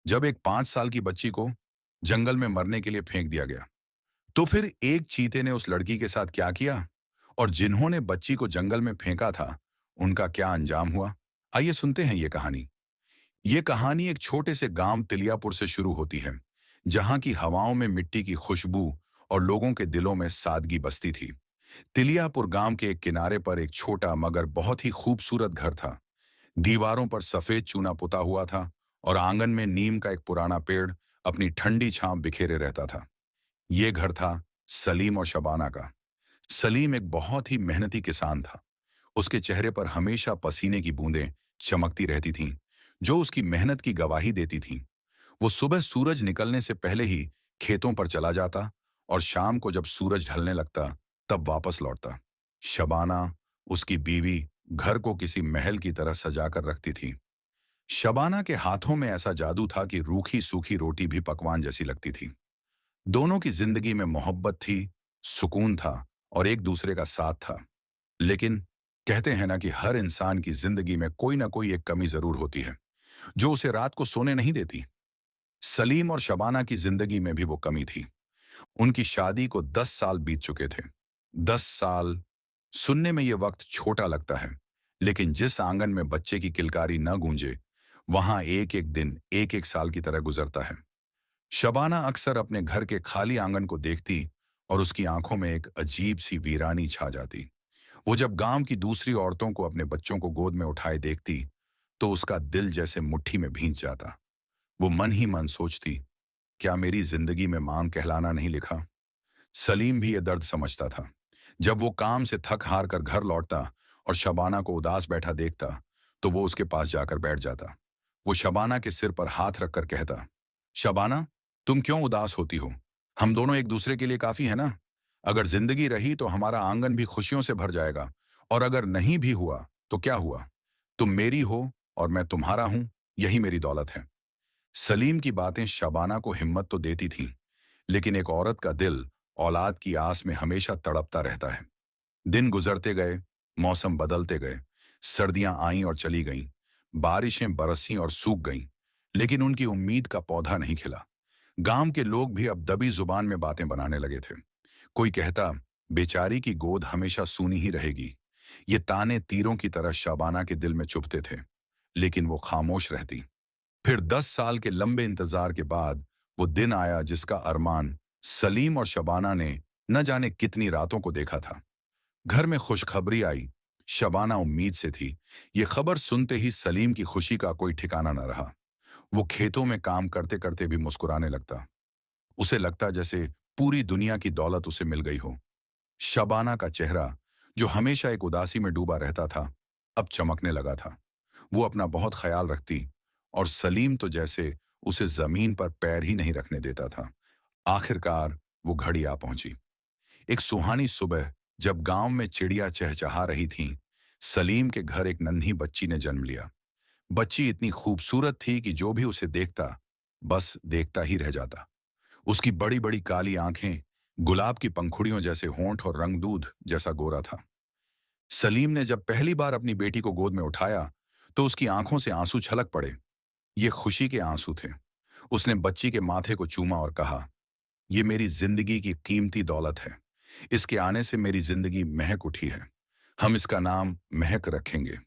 जब एक 5 साल की बच्ची को जंगल में मरने के लिए फेंक दिया गया, तो फिर एक चीते ने उस लड़की के साथ क्या किया और जिन्होंने बच्ची को जंगल में फेंका था, उनका क्या अंजाम हुआ। आइए सुनते हैं ये कहानी एक छोटे से गांव तिलियापुर से शुरू होती है, जहां की हवाओं में मिट्टी की खुशबू और लोगों के दिलों में सादगी बसती थी। तिलियापुर गांव के एक किनारे पर एक छोटा मगर बहुत ही खूबसूरत घर था। दीवारों पर सफेद चूना पुता हुआ था और आंगन में नीम का एक पुराना पेड़ अपनी ठंडी छांव बिखेरे रहता था। ये घर था सलीम और शबाना का। सलीम एक बहुत ही मेहनती किसान था। उसके चेहरे पर हमेशा पसीने की बूंदें चमकती रहती थीं, जो उसकी मेहनत की गवाही देती थीं। वो सुबह सूरज निकलने से पहले ही खेतों पर चला जाता और शाम को जब सूरज ढलने लगता, तब वापस लौटता। शबाना, उसकी बीवी, घर को किसी महल की तरह सजा कर रखती थी। शबाना के हाथों में ऐसा जादू था कि रूखी सूखी रोटी भी पकवान जैसी लगती थी। दोनों की जिंदगी में मोहब्बत थी, सुकून था और एक दूसरे का साथ था। लेकिन कहते हैं ना कि हर इंसान की जिंदगी में कोई ना कोई एक कमी जरूर होती है, जो उसे रात को सोने नहीं देती। सलीम और शबाना की जिंदगी में भी वो कमी थी। उनकी शादी को 10 साल बीत चुके थे। 10 साल सुनने में ये वक्त छोटा लगता है, लेकिन जिस आंगन में बच्चे की किलकारी न गूंजे, वहां एक एक दिन एक एक साल की तरह गुजरता है। शबाना अक्सर अपने घर के खाली आंगन को देखती और उसकी आंखों में एक अजीब सी वीरानी छा जाती। वो जब गांव की दूसरी औरतों को अपने बच्चों को गोद में उठाए देखती, तो उसका दिल जैसे मुट्ठी में भींच जाता। वो मन ही मन सोचती, क्या मेरी जिंदगी में मां कहलाना नहीं लिखा। सलीम भी ये दर्द समझता था। जब वो काम से थक हार कर घर लौटता और शबाना को उदास बैठा देखता, तो वो उसके पास जाकर बैठ जाता। वो शबाना के सिर पर हाथ रखकर कहता, शबाना, तुम क्यों उदास होती हो? हम दोनों एक दूसरे के लिए काफी है ना। अगर जिंदगी रही तो हमारा आंगन भी खुशियों से भर जाएगा, और अगर नहीं भी हुआ तो क्या हुआ? तुम मेरी हो और मैं तुम्हारा हूं, यही मेरी दौलत है। सलीम की बातें शबाना को हिम्मत तो देती थीं, लेकिन एक औरत का दिल औलाद की आस में हमेशा तड़पता रहता है। दिन गुजरते गए, मौसम बदलते गए, सर्दियां आईं और चली गईं, बारिशें बरसीं और सूख गईं, लेकिन उनकी उम्मीद का पौधा नहीं खिला। गांव के लोग भी अब दबी जुबान में बातें बनाने लगे थे। कोई कहता, बेचारी की गोद हमेशा सूनी ही रहेगी। ये ताने तीरों की तरह शबाना के दिल में चुभते थे, लेकिन वो खामोश रहती। फिर 10 साल के लंबे इंतजार के बाद वो दिन आया जिसका अरमान सलीम और शबाना ने न जाने कितनी रातों को देखा था। घर में खुशखबरी आई। शबाना उम्मीद से थी। ये खबर सुनते ही सलीम की खुशी का कोई ठिकाना न रहा। वो खेतों में काम करते करते भी मुस्कुराने लगता। उसे लगता जैसे पूरी दुनिया की दौलत उसे मिल गई हो। शबाना का चेहरा, जो हमेशा एक उदासी में डूबा रहता था, अब चमकने लगा था। वो अपना बहुत ख्याल रखती और सलीम तो जैसे उसे जमीन पर पैर ही नहीं रखने देता था। आखिरकार वो घड़ी आ पहुंची। एक सुहानी सुबह, जब गांव में चिड़िया चहचहा रही थीं, सलीम के घर एक नन्ही बच्ची ने जन्म लिया। बच्ची इतनी खूबसूरत थी कि जो भी उसे देखता, बस देखता ही रह जाता। उसकी बड़ी बड़ी काली आंखें, गुलाब की पंखुड़ियों जैसे होंठ और रंग दूध जैसा गोरा था। सलीम ने जब पहली बार अपनी बेटी को गोद में उठाया, तो उसकी आंखों से आंसू छलक पड़े। ये खुशी के आंसू थे। उसने बच्ची के माथे को चूमा और कहा, ये मेरी जिंदगी की कीमती दौलत है। इसके आने से मेरी जिंदगी महक उठी है। हम इसका नाम महक रखेंगे।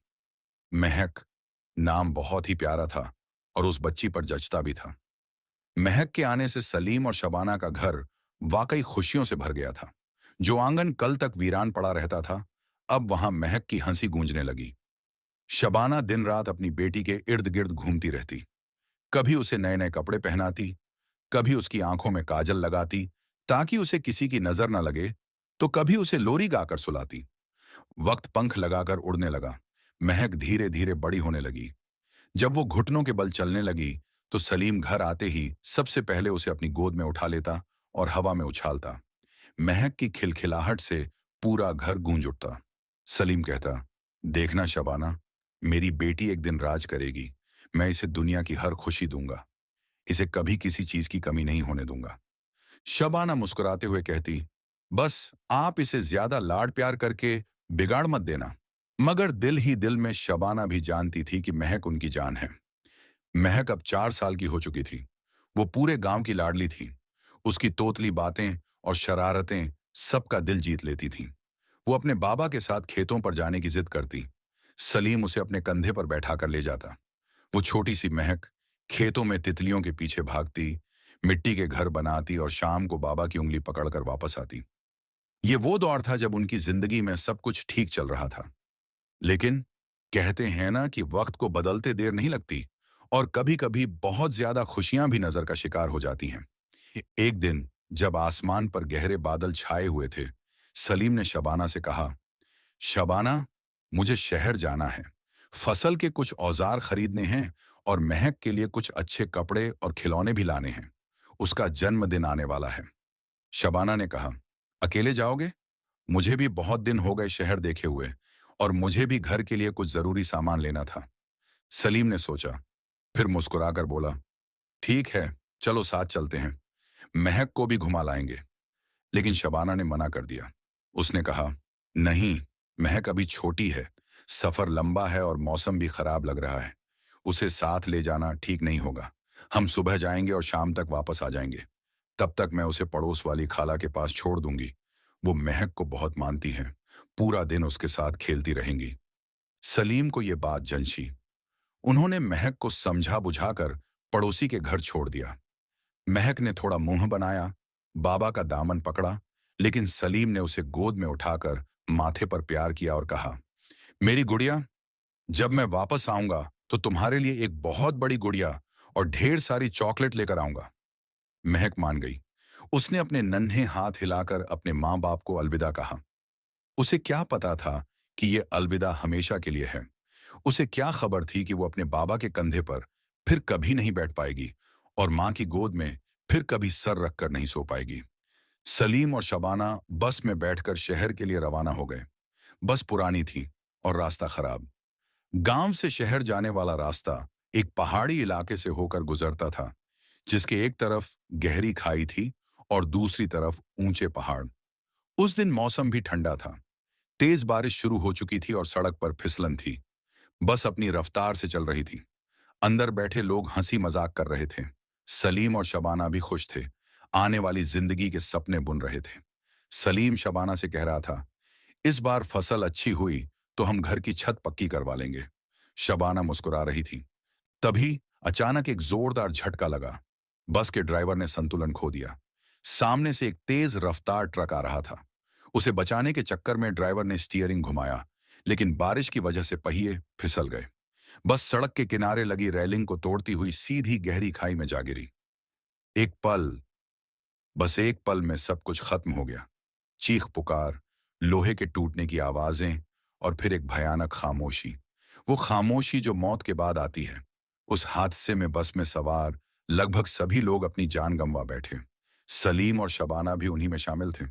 महक नाम बहुत ही प्यारा था और उस बच्ची पर जचता भी था। महक के आने से सलीम और शबाना का घर वाकई खुशियों से भर गया था। जो आंगन कल तक वीरान पड़ा रहता था, अब वहां महक की हंसी गूंजने लगी। शबाना दिन रात अपनी बेटी के इर्द गिर्द घूमती रहती। कभी उसे नए नए कपड़े पहनाती, कभी उसकी आंखों में काजल लगाती ताकि उसे किसी की नजर न लगे, तो कभी उसे लोरी गाकर सुलाती। वक्त पंख लगाकर उड़ने लगा। महक धीरे धीरे बड़ी होने लगी। जब वो घुटनों के बल चलने लगी, तो सलीम घर आते ही सबसे पहले उसे अपनी गोद में उठा लेता और हवा में उछालता। महक की खिलखिलाहट से पूरा घर गूंज उठता। सलीम कहता, देखना शबाना, मेरी बेटी एक दिन राज करेगी। मैं इसे दुनिया की हर खुशी दूंगा। इसे कभी किसी चीज की कमी नहीं होने दूंगा। शबाना मुस्कुराते हुए कहती, बस आप इसे ज्यादा लाड प्यार करके बिगाड़ मत देना। मगर दिल ही दिल में शबाना भी जानती थी कि महक उनकी जान है। महक अब 4 साल की हो चुकी थी। वो पूरे गांव की लाडली थी। उसकी तोतली बातें और शरारतें सबका दिल जीत लेती थीं। वो अपने बाबा के साथ खेतों पर जाने की जिद करती। सलीम उसे अपने कंधे पर बैठा कर ले जाता। वो छोटी सी महक खेतों में तितलियों के पीछे भागती, मिट्टी के घर बनाती और शाम को बाबा की उंगली पकड़कर वापस आती। ये वो दौर था जब उनकी जिंदगी में सब कुछ ठीक चल रहा था। लेकिन कहते हैं ना कि वक्त को बदलते देर नहीं लगती, और कभी-कभी बहुत ज्यादा खुशियां भी नजर का शिकार हो जाती हैं। एक दिन जब आसमान पर गहरे बादल छाए हुए थे, सलीम ने शबाना से कहा, शबाना, मुझे शहर जाना है। फसल के कुछ औजार खरीदने हैं और महक के लिए कुछ अच्छे कपड़े और खिलौने भी लाने हैं। उसका जन्मदिन आने वाला है। शबाना ने कहा, अकेले जाओगे? मुझे भी बहुत दिन हो गए शहर देखे हुए, और मुझे भी घर के लिए कुछ जरूरी सामान लेना था। सलीम ने सोचा, फिर मुस्कुराकर बोला, ठीक है, चलो साथ चलते हैं। महक को भी घुमा लाएंगे। लेकिन शबाना ने मना कर दिया। उसने कहा, नहीं, महक अभी छोटी है, सफर लंबा है और मौसम भी खराब लग रहा है। उसे साथ ले जाना ठीक नहीं होगा। हम सुबह जाएंगे और शाम तक वापस आ जाएंगे। तब तक मैं उसे पड़ोस वाली खाला के पास छोड़ दूंगी। वो महक को बहुत मानती है। पूरा दिन उसके साथ खेलती रहेंगी। सलीम को ये बात जंची। उन्होंने महक को समझा बुझाकर पड़ोसी के घर छोड़ दिया। महक ने थोड़ा मुंह बनाया, बाबा का दामन पकड़ा, लेकिन सलीम ने उसे गोद में उठाकर माथे पर प्यार किया और कहा, मेरी गुड़िया, जब मैं वापस आऊंगा तो तुम्हारे लिए एक बहुत बड़ी गुड़िया और ढेर सारी चॉकलेट लेकर आऊंगा। महक मान गई। उसने अपने नन्हे हाथ हिलाकर अपने माँ बाप को अलविदा कहा। उसे क्या पता था कि ये अलविदा हमेशा के लिए है। उसे क्या खबर थी कि वो अपने बाबा के कंधे पर फिर कभी नहीं बैठ पाएगी और माँ की गोद में फिर कभी सर रखकर नहीं सो पाएगी। सलीम और शबाना बस में बैठकर शहर के लिए रवाना हो गए। बस पुरानी थी और रास्ता खराब। गांव से शहर जाने वाला रास्ता एक पहाड़ी इलाके से होकर गुजरता था, जिसके एक तरफ गहरी खाई थी और दूसरी तरफ ऊंचे पहाड़। उस दिन मौसम भी ठंडा था। तेज बारिश शुरू हो चुकी थी और सड़क पर फिसलन थी। बस अपनी रफ्तार से चल रही थी। अंदर बैठे लोग हंसी मजाक कर रहे थे। सलीम और शबाना भी खुश थे। आने वाली जिंदगी के सपने बुन रहे थे। सलीम शबाना से कह रहा था, इस बार फसल अच्छी हुई तो हम घर की छत पक्की करवा लेंगे। शबाना मुस्कुरा रही थी। तभी अचानक एक जोरदार झटका लगा। बस के ड्राइवर ने संतुलन खो दिया। सामने से एक तेज रफ्तार ट्रक आ रहा था। उसे बचाने के चक्कर में ड्राइवर ने स्टीयरिंग घुमाया, लेकिन बारिश की वजह से पहिए फिसल गए। बस सड़क के किनारे लगी रेलिंग को तोड़ती हुई सीधी गहरी खाई में जा गिरी। एक पल, बस एक पल में सब कुछ खत्म हो गया। चीख पुकार, लोहे के टूटने की आवाजें और फिर एक भयानक खामोशी। वो खामोशी जो मौत के बाद आती है। उस हादसे में बस में सवार लगभग सभी लोग अपनी जान गंवा बैठे। सलीम और शबाना भी उन्हीं में शामिल थे।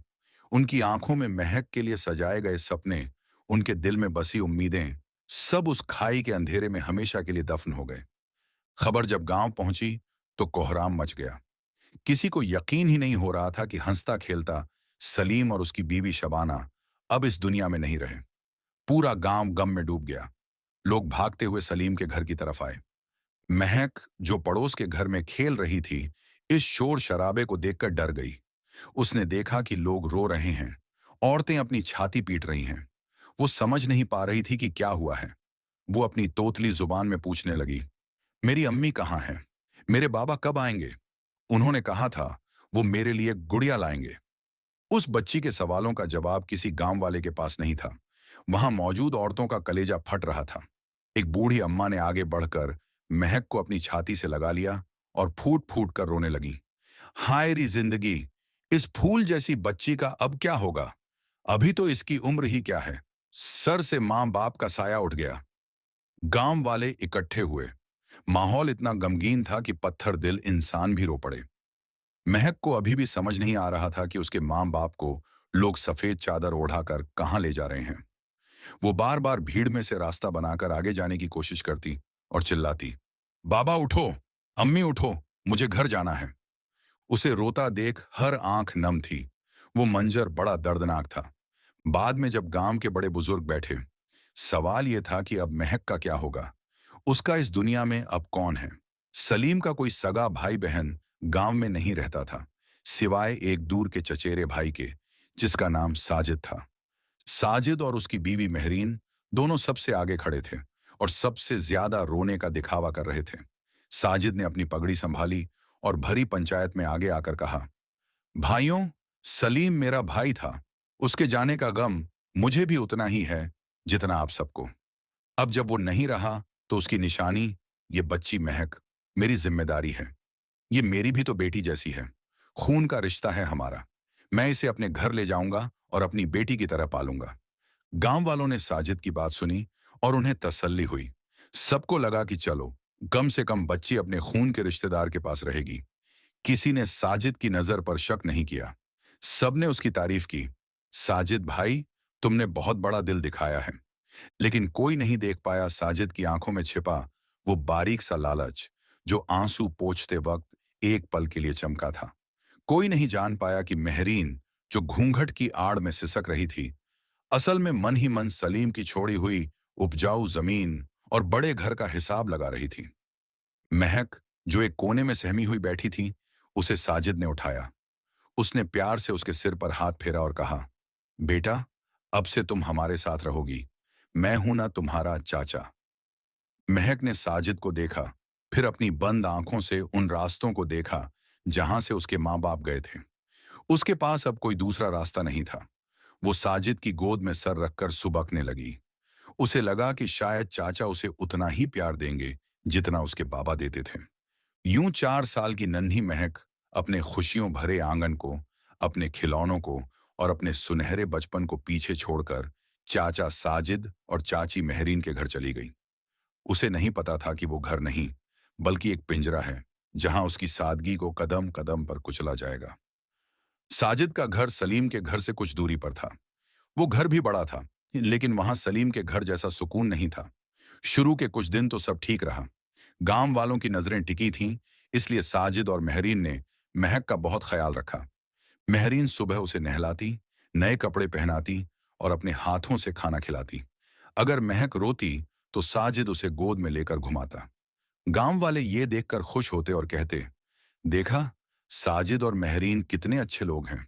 उनकी आंखों में महक के लिए सजाए गए सपने, उनके दिल में बसी उम्मीदें, सब उस खाई के अंधेरे में हमेशा के लिए दफन हो गए। खबर जब गांव पहुंची तो कोहराम मच गया। किसी को यकीन ही नहीं हो रहा था कि हंसता खेलता सलीम और उसकी बीवी शबाना अब इस दुनिया में नहीं रहे। पूरा गांव गम में डूब गया। लोग भागते हुए सलीम के घर की तरफ आए। महक, जो पड़ोस के घर में खेल रही थी, इस शोर शराबे को देखकर डर गई। उसने देखा कि लोग रो रहे हैं, औरतें अपनी छाती पीट रही हैं। वो समझ नहीं पा रही थी कि क्या हुआ है। वो अपनी तोतली जुबान में पूछने लगी, मेरी अम्मी कहाँ हैं? मेरे बाबा कब आएंगे? उन्होंने कहा था वो मेरे लिए गुड़िया लाएंगे। उस बच्ची के सवालों का जवाब किसी गांव वाले के पास नहीं था। वहां मौजूद औरतों का कलेजा फट रहा था। एक बूढ़ी अम्मा ने आगे बढ़कर महक को अपनी छाती से लगा लिया और फूट फूट कर रोने लगी। हाय री जिंदगी, इस फूल जैसी बच्ची का अब क्या होगा? अभी तो इसकी उम्र ही क्या है। सर से मां बाप का साया उठ गया। गांव वाले इकट्ठे हुए। माहौल इतना गमगीन था कि पत्थर दिल इंसान भी रो पड़े। महक को अभी भी समझ नहीं आ रहा था कि उसके मां बाप को लोग सफेद चादर ओढ़ाकर कहां ले जा रहे हैं। वो बार बार भीड़ में से रास्ता बनाकर आगे जाने की कोशिश करती और चिल्लाती, बाबा उठो, अम्मी उठो, मुझे घर जाना है। उसे रोता देख हर आंख नम थी। वो मंजर बड़ा दर्दनाक था। बाद में जब गांव के बड़े बुजुर्ग बैठे, सवाल यह था कि अब महक का क्या होगा? उसका इस दुनिया में अब कौन है? सलीम का कोई सगा भाई बहन गांव में नहीं रहता था, सिवाय एक दूर के चचेरे भाई के, जिसका नाम साजिद था। साजिद और उसकी बीवी महरीन दोनों सबसे आगे खड़े थे और सबसे ज्यादा रोने का दिखावा कर रहे थे। साजिद ने अपनी पगड़ी संभाली और भरी पंचायत में आगे आकर कहा, भाइयों, सलीम मेरा भाई था। उसके जाने का गम मुझे भी उतना ही है जितना आप सबको। अब जब वो नहीं रहा तो उसकी निशानी, ये बच्ची महक, मेरी जिम्मेदारी है। ये मेरी भी तो बेटी जैसी है, खून का रिश्ता है हमारा। मैं इसे अपने घर ले जाऊंगा और अपनी बेटी की तरह पालूंगा। गांव वालों ने साजिद की बात सुनी और उन्हें तसल्ली हुई। सबको लगा कि चलो, कम से कम बच्ची अपने खून के रिश्तेदार के पास रहेगी। किसी ने साजिद की नजर पर शक नहीं किया। सबने उसकी तारीफ की। साजिद भाई, तुमने बहुत बड़ा दिल दिखाया है। लेकिन कोई नहीं देख पाया साजिद की आंखों में छिपा वो बारीक सा लालच, जो आंसू पोंछते वक्त एक पल के लिए चमका था। कोई नहीं जान पाया कि महरीन, जो घूंघट की आड़ में सिसक रही थी, असल में मन ही मन सलीम की छोड़ी हुई उपजाऊ जमीन और बड़े घर का हिसाब लगा रही थी। महक, जो एक कोने में सहमी हुई बैठी थी, उसे साजिद ने उठाया। उसने प्यार से उसके सिर पर हाथ फेरा और कहा, बेटा, अब से तुम हमारे साथ रहोगी। मैं हूं ना तुम्हारा चाचा। महक ने साजिद को देखा, फिर अपनी बंद आंखों से उन रास्तों को देखा जहां से उसके माँ बाप गए थे। उसके पास अब कोई दूसरा रास्ता नहीं था। वो साजिद की गोद में सर रखकर सुबकने लगी। उसे लगा कि शायद चाचा उसे उतना ही प्यार देंगे जितना उसके बाबा देते थे। यूं 4 साल की नन्ही महक अपने खुशियों भरे आंगन को, अपने खिलौनों को और अपने सुनहरे बचपन को पीछे छोड़कर चाचा साजिद और चाची महरीन के घर चली गई। उसे नहीं पता था कि वो घर नहीं, बल्कि एक पिंजरा है जहां उसकी सादगी को कदम कदम पर कुचला जाएगा। साजिद का घर सलीम के घर से कुछ दूरी पर था। वो घर भी बड़ा था, लेकिन वहां सलीम के घर जैसा सुकून नहीं था। शुरू के कुछ दिन तो सब ठीक रहा। गांव वालों की नजरें टिकी थीं, इसलिए साजिद और महरीन ने महक का बहुत ख्याल रखा। महरीन सुबह उसे नहलाती, नए कपड़े पहनाती और अपने हाथों से खाना खिलाती। अगर महक रोती तो साजिद उसे गोद में लेकर घुमाता। गांव वाले ये देखकर खुश होते और कहते, देखा, साजिद और महरीन कितने अच्छे लोग हैं।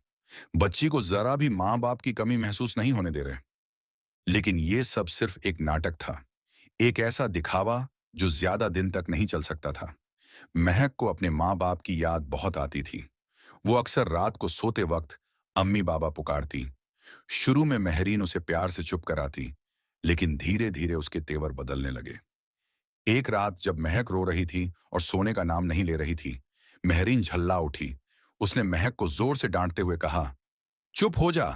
बच्ची को जरा भी माँ बाप की कमी महसूस नहीं होने दे रहे। लेकिन ये सब सिर्फ एक नाटक था, एक ऐसा दिखावा जो ज्यादा दिन तक नहीं चल सकता था। महक को अपने माँ बाप की याद बहुत आती थी। वो अक्सर रात को सोते वक्त अम्मी बाबा पुकारती। शुरू में महरीन उसे प्यार से चुप कराती, लेकिन धीरे धीरे उसके तेवर बदलने लगे। एक रात जब महक रो रही थी और सोने का नाम नहीं ले रही थी, महरीन झल्ला उठी। उसने महक को जोर से डांटते हुए कहा, चुप हो जा,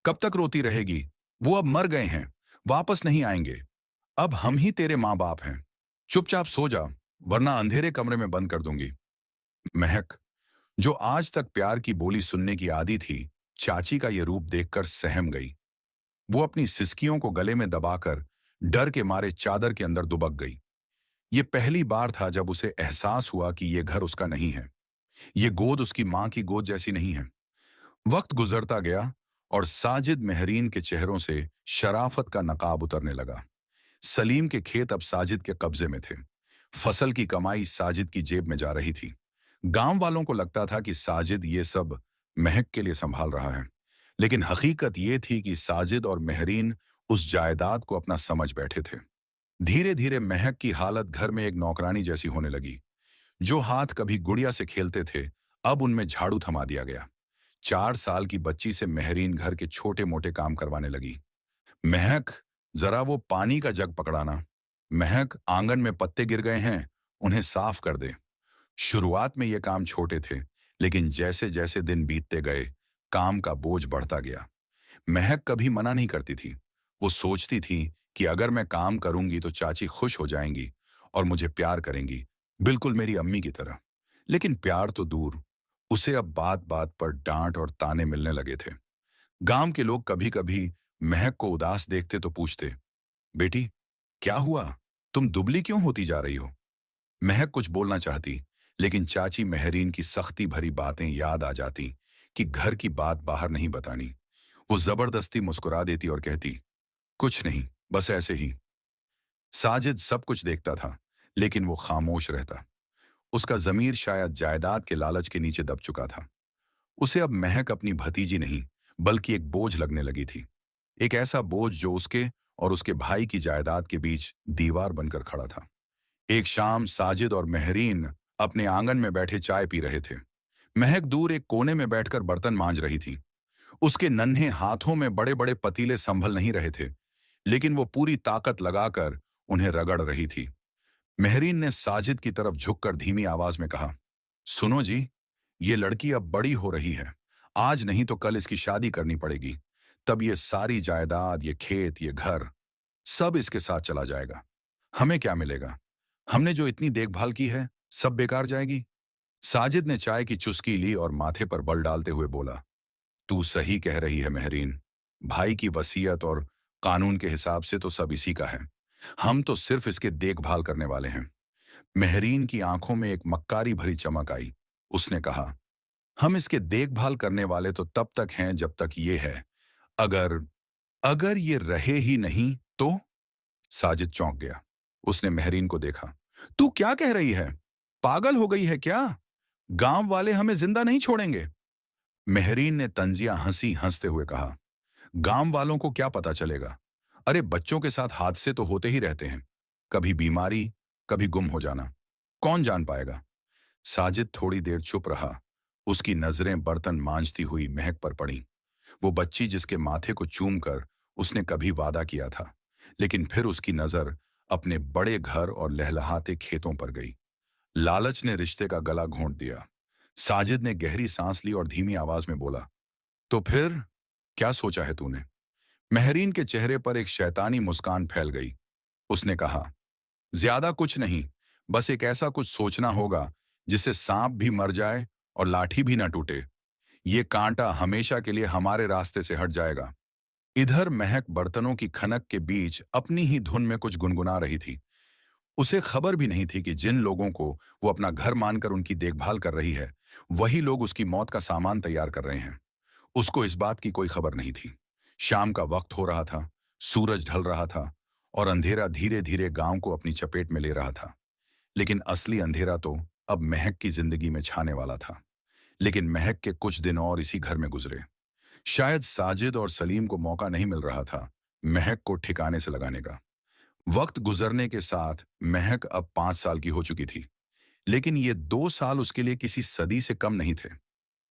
कब तक रोती रहेगी? वो अब मर गए हैं, वापस नहीं आएंगे। अब हम ही तेरे माँ बाप हैं। चुपचाप सो जा, वरना अंधेरे कमरे में बंद कर दूंगी। महक, जो आज तक प्यार की बोली सुनने की आदी थी, चाची का ये रूप देखकर सहम गई। वो अपनी सिसकियों को गले में दबाकर डर के मारे चादर के अंदर दुबक गई। ये पहली बार था जब उसे एहसास हुआ कि ये घर उसका नहीं है। ये गोद उसकी माँ की गोद जैसी नहीं है। वक्त गुजरता गया और साजिद महरीन के चेहरों से शराफत का नकाब उतरने लगा। सलीम के खेत अब साजिद के कब्जे में थे। फसल की कमाई साजिद की जेब में जा रही थी। गांव वालों को लगता था कि साजिद ये सब महक के लिए संभाल रहा है, लेकिन हकीकत ये थी कि साजिद और महरीन उस जायदाद को अपना समझ बैठे थे। धीरे धीरे महक की हालत घर में एक नौकरानी जैसी होने लगी। जो हाथ कभी गुड़िया से खेलते थे, अब उनमें झाड़ू थमा दिया गया। 4 साल की बच्ची से महरीन घर के छोटे मोटे काम करवाने लगी। महक, जरा वो पानी का जग पकड़ाना। महक, आंगन में पत्ते गिर गए हैं, उन्हें साफ कर दे। शुरुआत में ये काम छोटे थे, लेकिन जैसे जैसे दिन बीतते गए, काम का बोझ बढ़ता गया। महक कभी मना नहीं करती थी। वो सोचती थी कि अगर मैं काम करूंगी तो चाची खुश हो जाएंगी और मुझे प्यार करेंगी, बिल्कुल मेरी अम्मी की तरह। लेकिन प्यार तो दूर, उसे अब बात बात पर डांट और ताने मिलने लगे थे। गांव के लोग कभी कभी महक को उदास देखते तो पूछते, बेटी, क्या हुआ? तुम दुबली क्यों होती जा रही हो? महक कुछ बोलना चाहती, लेकिन चाची महरीन की सख्ती भरी बातें याद आ जाती कि घर की बात बाहर नहीं बतानी। वो जबरदस्ती मुस्कुरा देती और कहती, कुछ नहीं, बस ऐसे ही। साजिद सब कुछ देखता था, लेकिन वो खामोश रहता। उसका जमीर शायद जायदाद के लालच के नीचे दब चुका था। उसे अब महक अपनी भतीजी नहीं, बल्कि एक बोझ लगने लगी थी। एक ऐसा बोझ जो उसके और उसके भाई की जायदाद के बीच दीवार बनकर खड़ा था। एक शाम साजिद और मेहरीन अपने आंगन में बैठे चाय पी रहे थे। महक दूर एक कोने में बैठकर बर्तन मांज रही थी। उसके नन्हे हाथों में बड़े बड़े पतीले संभल नहीं रहे थे, लेकिन वो पूरी ताकत लगाकर उन्हें रगड़ रही थी। मेहरीन ने साजिद की तरफ झुककर धीमी आवाज में कहा, सुनो जी, ये लड़की अब बड़ी हो रही है। आज नहीं तो कल इसकी शादी करनी पड़ेगी। तब ये सारी जायदाद, ये खेत, ये घर, सब इसके साथ चला जाएगा। हमें क्या मिलेगा? हमने जो इतनी देखभाल की है, सब बेकार जाएगी। साजिद ने चाय की चुस्की ली और माथे पर बल डालते हुए बोला, तू सही कह रही है मेहरीन। भाई की वसीयत और कानून के हिसाब से तो सब इसी का है। हम तो सिर्फ इसके देखभाल करने वाले हैं। मेहरीन की आंखों में एक मक्कारी भरी चमक आई। उसने कहा, हम इसके देखभाल करने वाले तो तब तक हैं जब तक ये है। अगर अगर ये रहे ही नहीं तो? साजिद चौंक गया। उसने मेहरीन को देखा। तू क्या कह रही है? पागल हो गई है क्या? गांव वाले हमें जिंदा नहीं छोड़ेंगे। मेहरीन ने तंजिया हंसी हंसते हुए कहा, गांव वालों को क्या पता चलेगा? अरे बच्चों के साथ हादसे तो होते ही रहते हैं। कभी बीमारी, कभी गुम हो जाना। कौन जान पाएगा? साजिद थोड़ी देर चुप रहा। उसकी नजरें बर्तन मांजती हुई महक पर पड़ी। वो बच्ची जिसके माथे को चूमकर उसने कभी वादा किया था, लेकिन फिर उसकी नजर अपने बड़े घर और लहलहाते खेतों पर गई। लालच ने रिश्ते का गला घोंट दिया। साजिद ने गहरी सांस ली और धीमी आवाज में बोला, तो फिर क्या सोचा है तूने? मेहरीन के चेहरे पर एक शैतानी मुस्कान फैल गई। उसने कहा, ज्यादा कुछ नहीं, बस एक ऐसा कुछ सोचना होगा जिससे सांप भी मर जाए और लाठी भी ना टूटे। ये कांटा हमेशा के लिए हमारे रास्ते से हट जाएगा। इधर महक बर्तनों की खनक के बीच अपनी ही धुन में कुछ गुनगुना रही थी। उसे खबर भी नहीं थी कि जिन लोगों को वो अपना घर मानकर उनकी देखभाल कर रही है, वही लोग उसकी मौत का सामान तैयार कर रहे हैं। उसको इस बात की कोई खबर नहीं थी। शाम का वक्त हो रहा था, सूरज ढल रहा था और अंधेरा धीरे धीरे गांव को अपनी चपेट में ले रहा था। लेकिन असली अंधेरा तो अब महक की जिंदगी में छाने वाला था। लेकिन महक के कुछ दिन और इसी घर में गुजरे। शायद साजिद और सलीम को मौका नहीं मिल रहा था महक को ठिकाने से लगाने का। वक्त गुजरने के साथ महक अब 5 साल की हो चुकी थी, लेकिन ये 2 साल उसके लिए किसी सदी से कम नहीं थे।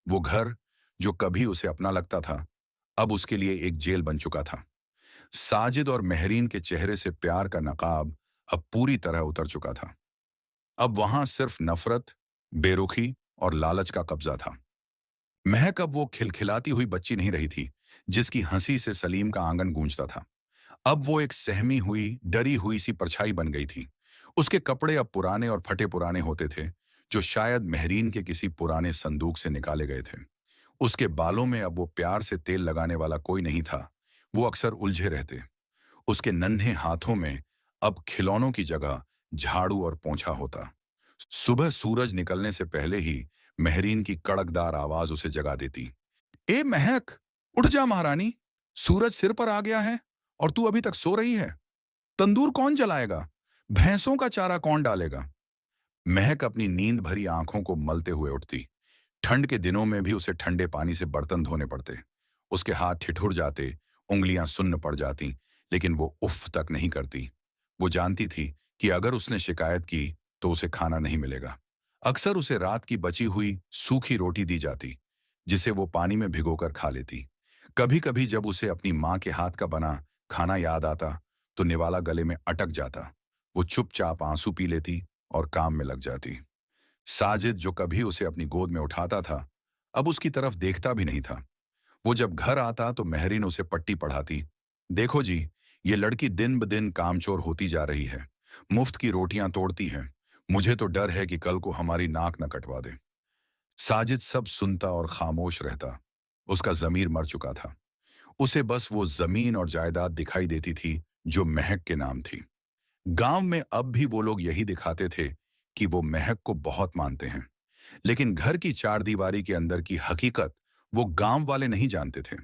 वो घर जो कभी उसे अपना लगता था, अब उसके लिए एक जेल बन चुका था। साजिद और मेहरीन के चेहरे से प्यार का नकाब अब पूरी तरह उतर चुका था। अब वहां सिर्फ नफरत, बेरुखी और लालच का कब्जा था। महक अब वो खिलखिलाती हुई बच्ची नहीं रही थी जिसकी हंसी से सलीम का आंगन गूंजता था। अब वो एक सहमी हुई, डरी हुई सी परछाई बन गई थी। उसके कपड़े अब पुराने और फटे पुराने होते थे, जो शायद मेहरीन के किसी पुराने संदूक से निकाले गए थे। उसके बालों में अब वो प्यार से तेल लगाने वाला कोई नहीं था। वो अक्सर उलझे रहते। उसके नन्हे हाथों में अब खिलौनों की जगह झाड़ू और पोंछा होता। सुबह सूरज निकलने से पहले ही मेहरीन की कड़कदार आवाज उसे जगा देती। ए महक, उठ जा महारानी। सूरज सिर पर आ गया है और तू अभी तक सो रही है। तंदूर कौन जलाएगा? भैंसों का चारा कौन डालेगा? महक अपनी नींद भरी आंखों को मलते हुए उठती। ठंड के दिनों में भी उसे ठंडे पानी से बर्तन धोने पड़ते। उसके हाथ ठिठुर जाते, उंगलियां सुन्न पड़ जाती, लेकिन वो उफ तक नहीं करती। वो जानती थी कि अगर उसने शिकायत की तो उसे खाना नहीं मिलेगा। अक्सर उसे रात की बची हुई सूखी रोटी दी जाती, जिसे वो पानी में भिगोकर खा लेती। कभी कभी जब उसे अपनी माँ के हाथ का बना खाना याद आता, तो निवाला गले में अटक जाता। वो चुपचाप आंसू पी लेती और काम में लग जाती। साजिद, जो कभी उसे अपनी गोद में उठाता था, अब उसकी तरफ देखता भी नहीं था। वो जब घर आता तो मेहरीन उसे पट्टी पढ़ाती। देखो जी, ये लड़की दिन ब दिन कामचोर होती जा रही है, मुफ्त की रोटियां तोड़ती है। मुझे तो डर है कि कल को हमारी नाक न कटवा दे। साजिद सब सुनता और खामोश रहता। उसका जमीर मर चुका था। उसे बस वो जमीन और जायदाद दिखाई देती थी जो महक के नाम थी। गांव में अब भी वो लोग यही दिखाते थे कि वो महक को बहुत मानते हैं, लेकिन घर की चारदीवारी के अंदर की हकीकत वो गांव वाले नहीं जानते थे।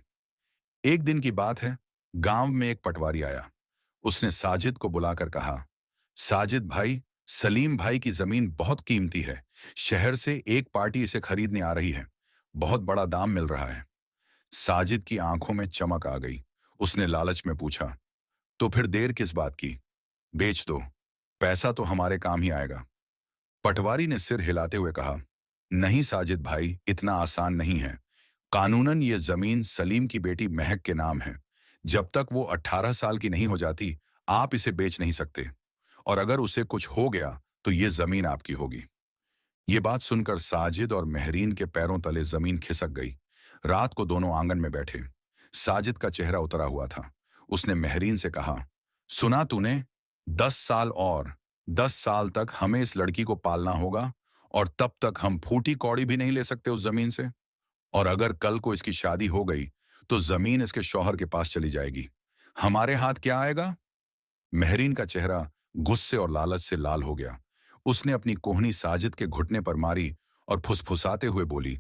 एक दिन की बात है, गांव में एक पटवारी आया। उसने साजिद को बुलाकर कहा, साजिद भाई, सलीम भाई की जमीन बहुत कीमती है। शहर से एक पार्टी इसे खरीदने आ रही है। बहुत बड़ा दाम मिल रहा है। साजिद की आंखों में चमक आ गई। उसने लालच में पूछा, तो फिर देर किस बात की? बेच दो, पैसा तो हमारे काम ही आएगा। पटवारी ने सिर हिलाते हुए कहा, नहीं साजिद भाई, इतना आसान नहीं है। कानूनन ये जमीन सलीम की बेटी महक के नाम है। जब तक वो 18 साल की नहीं हो जाती, आप इसे बेच नहीं सकते। और अगर उसे कुछ हो गया तो ये जमीन आपकी होगी। ये बात सुनकर साजिद और मेहरीन के पैरों तले जमीन खिसक गई। रात को दोनों आंगन में बैठे। साजिद का चेहरा उतरा हुआ था। उसने मेहरीन से कहा, सुना तूने? 10 साल और 10 साल तक हमें इस लड़की को पालना होगा, और तब तक हम फूटी कौड़ी भी नहीं ले सकते उस जमीन से। और अगर कल को इसकी शादी हो गई तो जमीन इसके शौहर के पास चली जाएगी। हमारे हाथ क्या आएगा? मेहरीन का चेहरा गुस्से और लालच से लाल हो गया। उसने अपनी कोहनी साजिद के घुटने पर मारी और फुसफुसाते हुए बोली,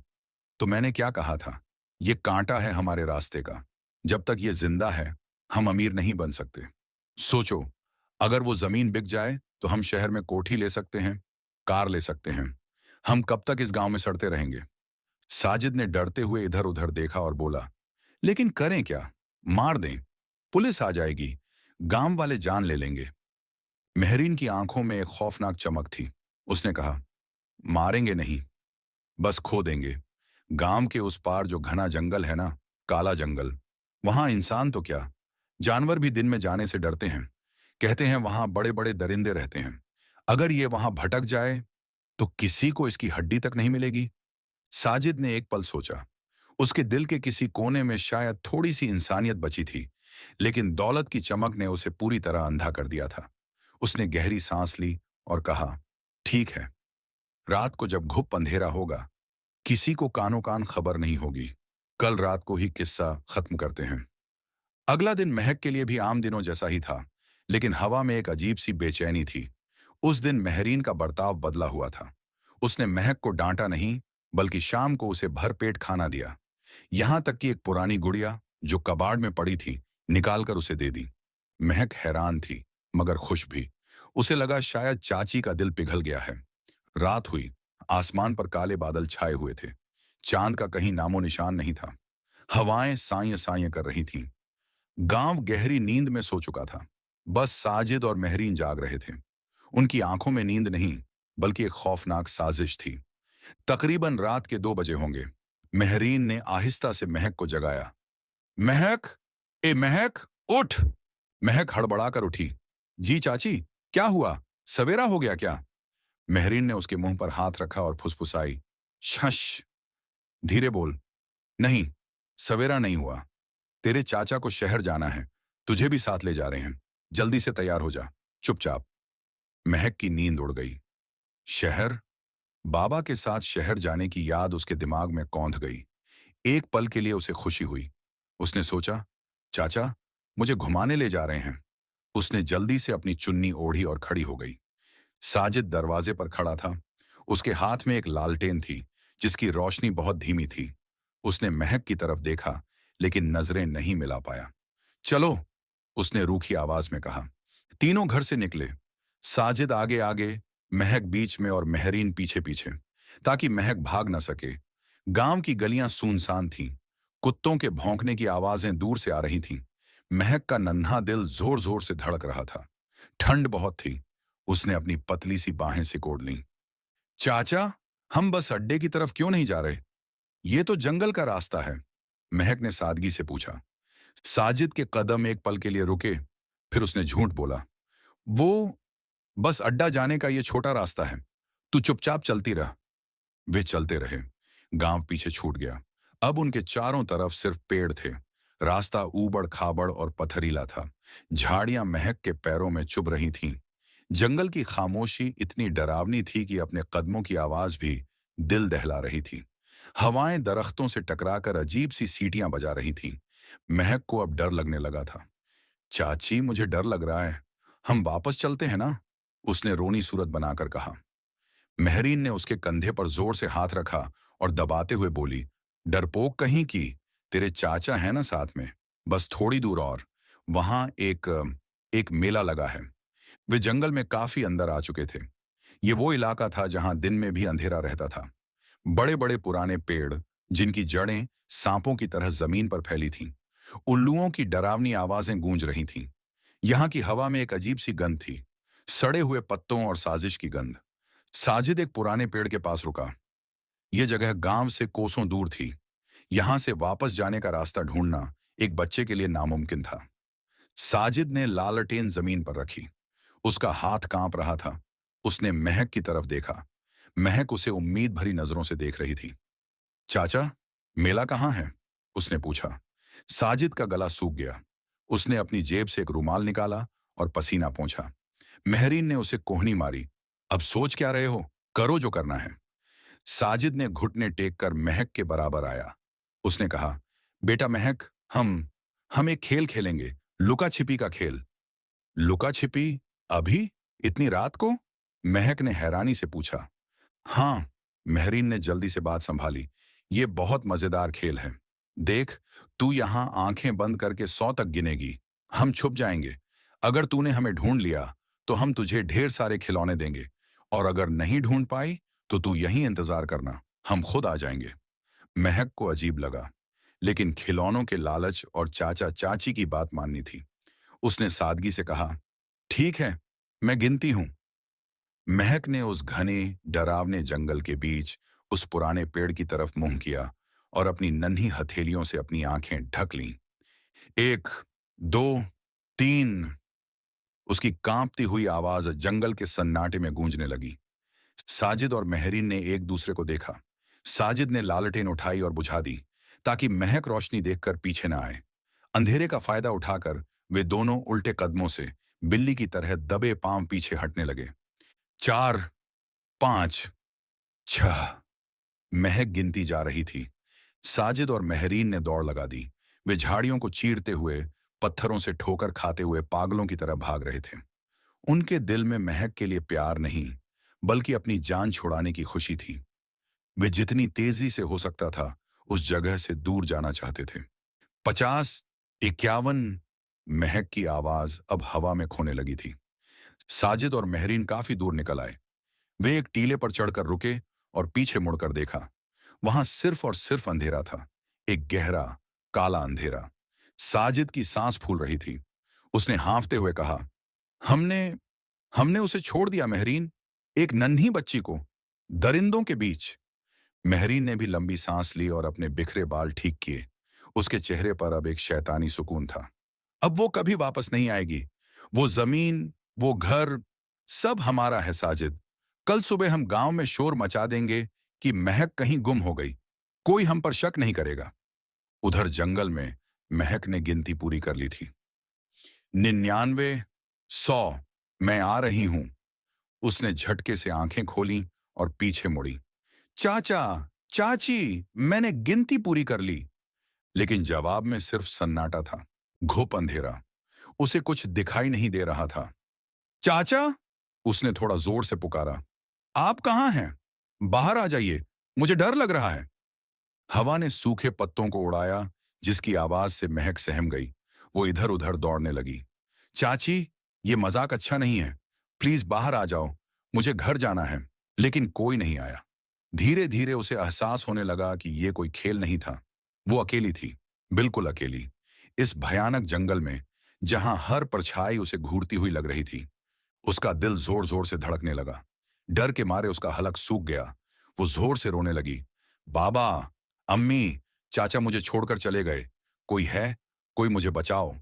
तो मैंने क्या कहा था? ये कांटा है हमारे रास्ते का। जब तक ये जिंदा है, हम अमीर नहीं बन सकते। सोचो, अगर वो जमीन बिक जाए तो हम शहर में कोठी ले सकते हैं, कार ले सकते हैं। हम कब तक इस गांव में सड़ते रहेंगे? साजिद ने डरते हुए इधर उधर देखा और बोला, लेकिन करें क्या? मार दें, पुलिस आ जाएगी, गांव वाले जान ले लेंगे। मेहरीन की आंखों में एक खौफनाक चमक थी। उसने कहा, मारेंगे नहीं, बस खो देंगे। गांव के उस पार जो घना जंगल है ना, काला जंगल, वहां इंसान तो क्या, जानवर भी दिन में जाने से डरते हैं। कहते हैं वहां बड़े बड़े दरिंदे रहते हैं। अगर ये वहां भटक जाए तो किसी को इसकी हड्डी तक नहीं मिलेगी। साजिद ने एक पल सोचा। उसके दिल के किसी कोने में शायद थोड़ी सी इंसानियत बची थी, लेकिन दौलत की चमक ने उसे पूरी तरह अंधा कर दिया था। उसने गहरी सांस ली और कहा, ठीक है, रात को जब घुप अंधेरा होगा, किसी को कानो कान खबर नहीं होगी। कल रात को ही किस्सा खत्म करते हैं। अगला दिन महक के लिए भी आम दिनों जैसा ही था, लेकिन हवा में एक अजीब सी बेचैनी थी। उस दिन मेहरीन का बर्ताव बदला हुआ था। उसने महक को डांटा नहीं, बल्कि शाम को उसे भरपेट खाना दिया। यहां तक कि एक पुरानी गुड़िया जो कबाड़ में पड़ी थी, निकालकर उसे दे दी। महक हैरान थी, मगर खुश भी। उसे लगा शायद चाची का दिल पिघल गया है। रात हुई। आसमान पर काले बादल छाए हुए थे। चांद का कहीं नामो निशान नहीं था। हवाएं साइं साइं कर रही थीं। गांव गहरी नींद में सो चुका था। बस साजिद और मेहरीन जाग रहे थे। उनकी आंखों में नींद नहीं, बल्कि एक खौफनाक साजिश थी। तकरीबन रात के 2 बजे होंगे। मेहरीन ने आहिस्ता से महक को जगाया। महक, ए महक, उठ! महक हड़बड़ाकर उठी। जी चाची, क्या हुआ? सवेरा हो गया क्या? मेहरीन ने उसके मुंह पर हाथ रखा और फुसफुसाई, शश, धीरे बोल। नहीं, सवेरा नहीं हुआ। तेरे चाचा को शहर जाना है, तुझे भी साथ ले जा रहे हैं। जल्दी से तैयार हो जा, चुपचाप। महक की नींद उड़ गई। शहर? बाबा के साथ शहर जाने की याद उसके दिमाग में कौंध गई। एक पल के लिए उसे खुशी हुई। उसने सोचा, चाचा मुझे घुमाने ले जा रहे हैं। उसने जल्दी से अपनी चुन्नी ओढ़ी और खड़ी हो गई। साजिद दरवाजे पर खड़ा था। उसके हाथ में एक लालटेन थी, जिसकी रोशनी बहुत धीमी थी। उसने महक की तरफ देखा, लेकिन नजरें नहीं मिला पाया। चलो, उसने रूखी आवाज में कहा। तीनों घर से निकले। साजिद आगे आगे, महक बीच में और मेहरीन पीछे पीछे, ताकि महक भाग न सके। गांव की गलियां सुनसान थीं। कुत्तों के भौंकने की आवाजें दूर से आ रही थीं। महक का नन्हा दिल जोर जोर से धड़क रहा था। ठंड बहुत थी। उसने अपनी पतली सी बाहें सिकोड़ लीं। चाचा, हम बस अड्डे की तरफ क्यों नहीं जा रहे? ये तो जंगल का रास्ता है, महक ने सादगी से पूछा। साजिद के कदम एक पल के लिए रुके, फिर उसने झूठ बोला। वो बस अड्डा जाने का ये छोटा रास्ता है, तू चुपचाप चलती रह। वे चलते रहे। गांव पीछे छूट गया। अब उनके चारों तरफ सिर्फ पेड़ थे। रास्ता ऊबड़ खाबड़ और पथरीला था। झाड़ियां महक के पैरों में चुभ रही थीं। जंगल की खामोशी इतनी डरावनी थी कि अपने कदमों की आवाज भी दिल दहला रही थी। हवाएं दरख्तों से टकराकर अजीब सी सीटियां बजा रही थीं। महक को अब डर लगने लगा था। चाची, मुझे डर लग रहा है, हम वापस चलते हैं ना? उसने रोनी सूरत बनाकर कहा। मेहरीन ने उसके कंधे पर जोर से हाथ रखा और दबाते हुए बोली, डरपोक कहीं की, तेरे चाचा है ना साथ में, बस थोड़ी दूर और, वहां एक मेला लगा है। वे जंगल में काफी अंदर आ चुके थे। ये वो इलाका था जहां दिन में भी अंधेरा रहता था। बड़े बड़े पुराने पेड़, जिनकी जड़ें सांपों की तरह जमीन पर फैली थीं। उल्लुओं की डरावनी आवाजें गूंज रही थीं। यहाँ की हवा में एक अजीब सी गंध थी, सड़े हुए पत्तों और साजिश की गंध। साजिद एक पुराने पेड़ के पास रुका। यह जगह गांव से कोसों दूर थी। यहां से वापस जाने का रास्ता ढूंढना एक बच्चे के लिए नामुमकिन था। साजिद ने लालटेन जमीन पर रखी। उसका हाथ कांप रहा था। उसने महक की तरफ देखा। महक उसे उम्मीद भरी नजरों से देख रही थी। चाचा, मेला कहाँ है? उसने पूछा। साजिद का गला सूख गया। उसने अपनी जेब से एक रुमाल निकाला और पसीना पोंछा। मेहरीन ने उसे कोहनी मारी। अब सोच क्या रहे हो? करो जो करना है। साजिद ने घुटने टेक कर महक के बराबर आया। उसने कहा, बेटा महक, हम एक खेल खेलेंगे, लुका छिपी का खेल। लुका छिपी? अभी? इतनी रात को? महक ने हैरानी से पूछा। हाँ, मेहरीन ने जल्दी से बात संभाली। ये बहुत मजेदार खेल है। देख, तू यहां आंखें बंद करके 100 तक गिनेगी। हम छुप जाएंगे। अगर तूने हमें ढूंढ लिया तो हम तुझे ढेर सारे खिलौने देंगे, और अगर नहीं ढूंढ पाई तो तू यहीं इंतजार करना, हम खुद आ जाएंगे। महक को अजीब लगा, लेकिन खिलौनों के लालच और चाचा चाची की बात माननी थी। उसने सादगी से कहा, ठीक है, मैं गिनती हूं। महक ने उस घने डरावने जंगल के बीच उस पुराने पेड़ की तरफ मुंह किया और अपनी नन्ही हथेलियों से अपनी आंखें ढक लीं। 1, 2, 3। उसकी कांपती हुई आवाज जंगल के सन्नाटे में गूंजने लगी। साजिद और मेहरीन ने एक दूसरे को देखा। साजिद ने लालटेन उठाई और बुझा दी, ताकि महक रोशनी देखकर पीछे न आए। अंधेरे का फायदा उठाकर वे दोनों उल्टे कदमों से बिल्ली की तरह दबे पांव पीछे हटने लगे। 4, 5, 6। महक गिनती जा रही थी। साजिद और मेहरीन ने दौड़ लगा दी। वे झाड़ियों को चीरते हुए, पत्थरों से ठोकर खाते हुए पागलों की तरह भाग रहे थे। उनके दिल में महक के लिए प्यार नहीं, बल्कि अपनी जान छुड़ाने की खुशी थी। वे जितनी तेजी से हो सकता था उस जगह से दूर जाना चाहते थे। 50, 51। महक की आवाज अब हवा में खोने लगी थी। साजिद और मेहरीन काफी दूर निकल आए। वे एक टीले पर चढ़कर रुके और पीछे मुड़कर देखा। वहां सिर्फ और सिर्फ अंधेरा था, एक गहरा, काला अंधेरा। साजिद की सांस फूल रही थी। उसने हांफते हुए कहा, हमने हमने उसे छोड़ दिया मेहरीन, एक नन्ही बच्ची को, दरिंदों के बीच। मेहरीन ने भी लंबी सांस ली और अपने बिखरे बाल ठीक किए। उसके चेहरे पर अब एक शैतानी सुकून था। अब वो कभी वापस नहीं आएगी। वो जमीन, वो घर, सब हमारा है साजिद। कल सुबह हम गांव में शोर मचा देंगे कि महक कहीं गुम हो गई। कोई हम पर शक नहीं करेगा। उधर जंगल में महक ने गिनती पूरी कर ली थी। 99, 100, मैं आ रही हूं। उसने झटके से आंखें खोली और पीछे मुड़ी। चाचा, चाची, मैंने गिनती पूरी कर ली। लेकिन जवाब में सिर्फ सन्नाटा था, घुप अंधेरा। उसे कुछ दिखाई नहीं दे रहा था। चाचा, उसने थोड़ा जोर से पुकारा, आप कहां हैं? बाहर आ जाइए, मुझे डर लग रहा है। हवा ने सूखे पत्तों को उड़ाया, जिसकी आवाज से महक सहम गई। वो इधर उधर दौड़ने लगी। चाची, ये मजाक अच्छा नहीं है। प्लीज बाहर आ जाओ, मुझे घर जाना है। लेकिन कोई नहीं आया। धीरे धीरे उसे एहसास होने लगा कि ये कोई खेल नहीं था। वो अकेली थी, बिल्कुल अकेली, इस भयानक जंगल में, जहां हर परछाई उसे घूरती हुई लग रही थी। उसका दिल जोर जोर से धड़कने लगा। डर के मारे उसका हलक सूख गया। वो जोर से रोने लगी। बाबा, अम्मी, चाचा मुझे छोड़कर चले गए। कोई है? कोई मुझे बचाओ।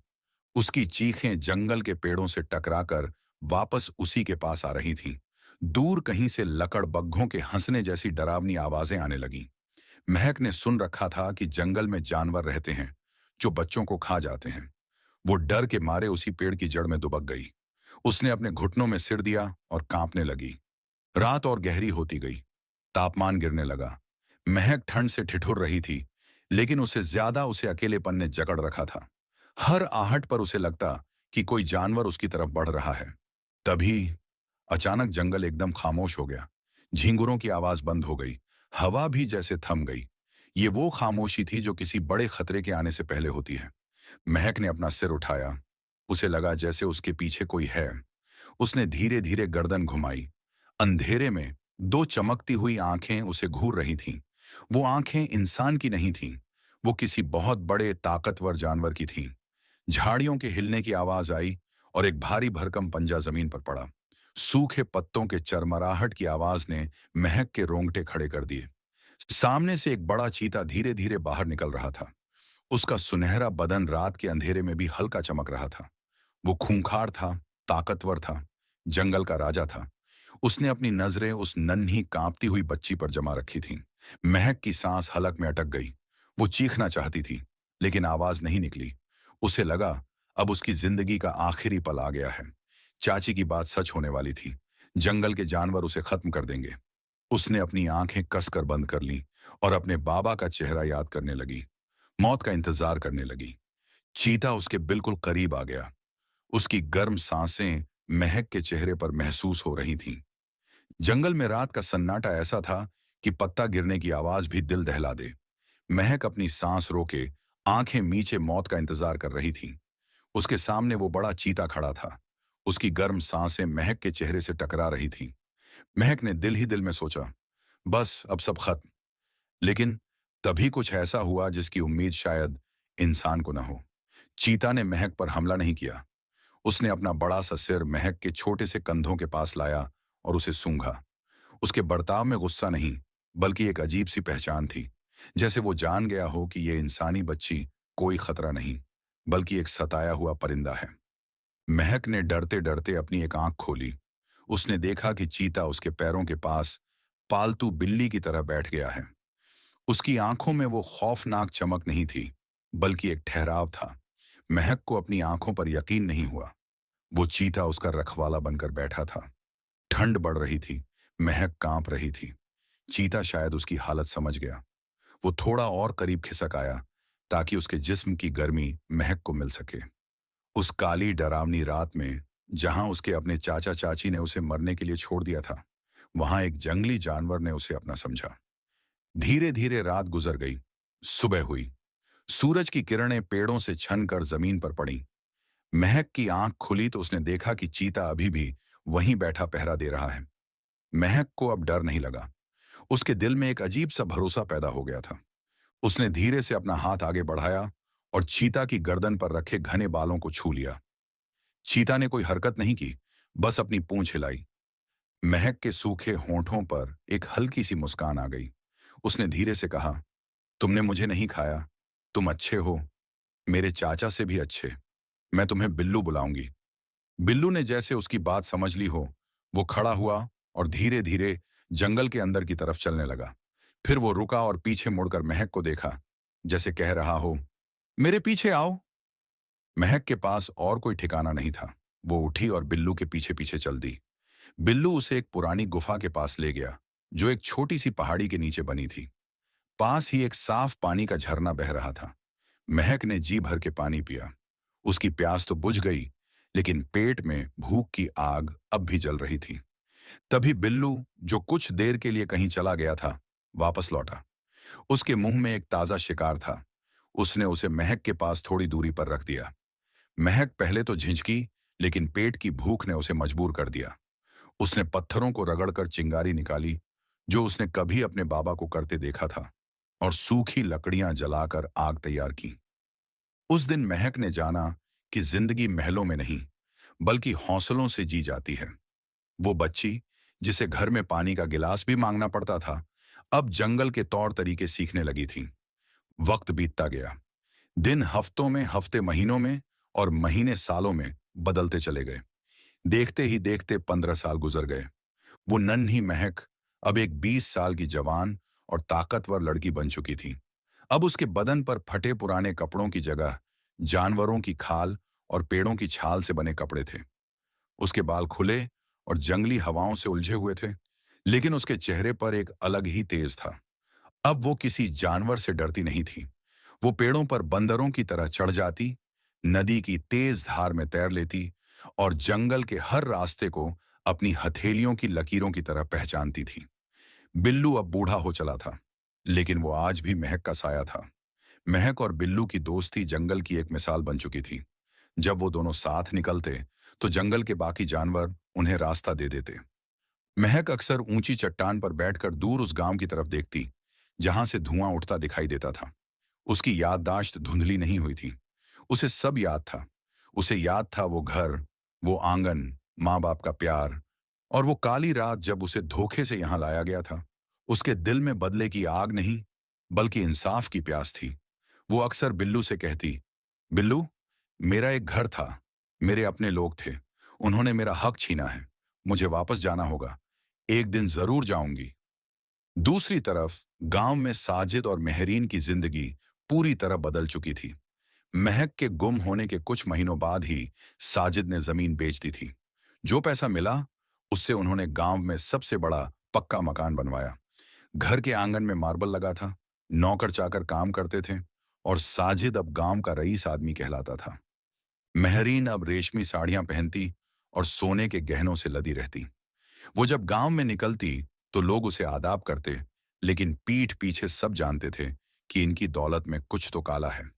उसकी चीखें जंगल के पेड़ों से टकराकर वापस उसी के पास आ रही थीं। दूर कहीं से लकड़बग्घों के हंसने जैसी डरावनी आवाजें आने लगीं। महक ने सुन रखा था कि जंगल में जानवर रहते हैं जो बच्चों को खा जाते हैं। वो डर के मारे उसी पेड़ की जड़ में दुबक गई। उसने अपने घुटनों में सिर दिया और कांपने लगी। रात और गहरी होती गई। तापमान गिरने लगा। महक ठंड से ठिठुर रही थी, लेकिन उससे ज्यादा उसे अकेलेपन ने जकड़ रखा था। हर आहट पर उसे लगता कि कोई जानवर उसकी तरफ बढ़ रहा है। तभी अचानक जंगल एकदम खामोश हो गया। झींगुरों की आवाज बंद हो गई। हवा भी जैसे थम गई। ये वो खामोशी थी जो किसी बड़े खतरे के आने से पहले होती है। महक ने अपना सिर उठाया। उसे लगा जैसे उसके पीछे कोई है। उसने धीरे धीरे गर्दन घुमाई। अंधेरे में दो चमकती हुई आंखें उसे घूर रही थीं। वो आंखें इंसान की नहीं थीं, वो किसी बहुत बड़े ताकतवर जानवर की थीं। झाड़ियों के हिलने की आवाज आई और एक भारी भरकम पंजा जमीन पर पड़ा। सूखे पत्तों के चरमराहट की आवाज ने महक के रोंगटे खड़े कर दिए। सामने से एक बड़ा चीता धीरे धीरे बाहर निकल रहा था। उसका सुनहरा बदन रात के अंधेरे में भी हल्का चमक रहा था। वो खूंखार था, ताकतवर था, जंगल का राजा था। उसने अपनी नजरें उस नन्ही कांपती हुई बच्ची पर जमा रखी थीं। महक की सांस हलक में अटक गई। वो चीखना चाहती थी, लेकिन आवाज नहीं निकली। उसे लगा अब उसकी जिंदगी का आखिरी पल आ गया है। चाची की बात सच होने वाली थी। जंगल के जानवर उसे खत्म कर देंगे। उसने अपनी आंखें कसकर बंद कर लीं और अपने बाबा का चेहरा याद करने लगी। मौत का इंतजार करने लगी। चीता उसके बिल्कुल करीब आ गया। उसकी गर्म सांसें महक के चेहरे पर महसूस हो रही थीं। जंगल में रात का सन्नाटा ऐसा था कि पत्ता गिरने की आवाज भी दिल दहला दे। महक अपनी सांस रोके आंखें मीचे मौत का इंतजार कर रही थी। उसके सामने वो बड़ा चीता खड़ा था। उसकी गर्म सांसें महक के चेहरे से टकरा रही थीं। महक ने दिल ही दिल में सोचा, बस अब सब खत्म। लेकिन तभी कुछ ऐसा हुआ जिसकी उम्मीद शायद इंसान को न हो। चीता ने महक पर हमला नहीं किया। उसने अपना बड़ा सा सिर महक के छोटे से कंधों के पास लाया और उसे सूंघा। उसके बर्ताव में गुस्सा नहीं, बल्कि एक अजीब सी पहचान थी। जैसे वो जान गया हो कि ये इंसानी बच्ची कोई खतरा नहीं, बल्कि एक सताया हुआ परिंदा है। महक ने डरते डरते अपनी एक आंख खोली। उसने देखा कि चीता उसके पैरों के पास पालतू बिल्ली की तरह बैठ गया है। उसकी आंखों में वो खौफनाक चमक नहीं थी, बल्कि एक ठहराव था। महक को अपनी आंखों पर यकीन नहीं हुआ। वो चीता उसका रखवाला बनकर बैठा था। ठंड बढ़ रही थी। महक कांप रही थी। चीता शायद उसकी हालत समझ गया। वो थोड़ा और करीब खिसक आया ताकि उसके जिस्म की गर्मी महक को मिल सके। उस काली डरावनी रात में, जहां उसके अपने चाचा चाची ने उसे मरने के लिए छोड़ दिया था, वहां एक जंगली जानवर ने उसे अपना समझा। धीरे धीरे रात गुजर गई। सुबह हुई। सूरज की किरणें पेड़ों से छन कर जमीन पर पड़ी। महक की आंख खुली तो उसने देखा कि चीता अभी भी वहीं बैठा पहरा दे रहा है। महक को अब डर नहीं लगा। उसके दिल में एक अजीब सा भरोसा पैदा हो गया था। उसने धीरे से अपना हाथ आगे बढ़ाया और चीता की गर्दन पर रखे घने बालों को छू लिया। चीता ने कोई हरकत नहीं की, बस अपनी पूंछ हिलाई। महक के सूखे होंठों पर एक हल्की सी मुस्कान आ गई। उसने धीरे से कहा, तुमने मुझे नहीं खाया। तुम अच्छे हो, मेरे चाचा से भी अच्छे। मैं तुम्हें बिल्लू बुलाऊंगी। बिल्लू ने जैसे उसकी बात समझ ली हो, वो खड़ा हुआ और धीरे धीरे जंगल के अंदर की तरफ चलने लगा। फिर वो रुका और पीछे मुड़कर महक को देखा, जैसे कह रहा हो, मेरे पीछे आओ। महक के पास और कोई ठिकाना नहीं था। वो उठी और बिल्लू के पीछे पीछे चल दी। बिल्लू उसे एक पुरानी गुफा के पास ले गया, जो एक छोटी सी पहाड़ी के नीचे बनी थी। पास ही एक साफ पानी का झरना बह रहा था। महक ने जी भर के पानी पिया। उसकी प्यास तो बुझ गई, लेकिन पेट में भूख की आग अब भी जल रही थी। तभी बिल्लू, जो कुछ देर के लिए कहीं चला गया था, वापस लौटा। उसके मुंह में एक ताजा शिकार था। उसने उसे महक के पास थोड़ी दूरी पर रख दिया। महक पहले तो झिझकी, लेकिन पेट की भूख ने उसे मजबूर कर दिया। उसने पत्थरों को रगड़कर चिंगारी निकाली, जो उसने कभी अपने बाबा को करते देखा था, और सूखी लकड़ियां जलाकर आग तैयार की। उस दिन महक ने जाना कि जिंदगी महलों में नहीं, बल्कि हौसलों से जी जाती है। वो बच्ची, जिसे घर में पानी का गिलास भी मांगना पड़ता था, अब जंगल के तौर तरीके सीखने लगी थी। वक्त बीतता गया। दिन हफ्तों में, हफ्ते महीनों में, और महीने सालों में बदलते चले गए। देखते ही देखते 15 साल गुजर गए। वो नन्ही महक अब एक 20 साल की जवान और ताकतवर लड़की बन चुकी थी। अब उसके बदन पर फटे पुराने कपड़ों की जगह जानवरों की खाल और पेड़ों की छाल से बने कपड़े थे। उसके बाल खुले और जंगली हवाओं से उलझे हुए थे, लेकिन उसके चेहरे पर एक अलग ही तेज था। अब वो किसी जानवर से डरती नहीं थी। वो पेड़ों पर बंदरों की तरह चढ़ जाती, नदी की तेज धार में तैर लेती, और जंगल के हर रास्ते को अपनी हथेलियों की लकीरों की तरह पहचानती थी। बिल्लू अब बूढ़ा हो चला था, लेकिन वो आज भी महक का साया था। महक और बिल्लू की दोस्ती जंगल की एक मिसाल बन चुकी थी। जब वो दोनों साथ निकलते, तो जंगल के बाकी जानवर उन्हें रास्ता दे देते। महक अक्सर ऊंची चट्टान पर बैठकर दूर उस गांव की तरफ देखती, जहां से धुआं उठता दिखाई देता था। उसकी याददाश्त धुंधली नहीं हुई थी। उसे सब याद था। उसे याद था वो घर, वो आंगन, माँ बाप का प्यार, और वो काली रात जब उसे धोखे से यहां लाया गया था। उसके दिल में बदले की आग नहीं, बल्कि इंसाफ की प्यास थी। वो अक्सर बिल्लू से कहती, बिल्लू, मेरा एक घर था, मेरे अपने लोग थे, उन्होंने मेरा हक छीना है, मुझे वापस जाना होगा, एक दिन जरूर जाऊंगी। दूसरी तरफ गांव में साजिद और मेहरीन की जिंदगी पूरी तरह बदल चुकी थी। महक के गुम होने के कुछ महीनों बाद ही साजिद ने जमीन बेच दी थी। जो पैसा मिला, उससे उन्होंने गांव में सबसे बड़ा पक्का मकान बनवाया। घर के आंगन में मार्बल लगा था, नौकर चाकर काम करते थे, और साजिद अब गांव का रईस आदमी कहलाता था। मेहरीन अब रेशमी साड़ियां पहनती और सोने के गहनों से लदी रहती। वो जब गांव में निकलती तो लोग उसे आदाब करते, लेकिन पीठ पीछे सब जानते थे कि इनकी दौलत में कुछ तो काला है।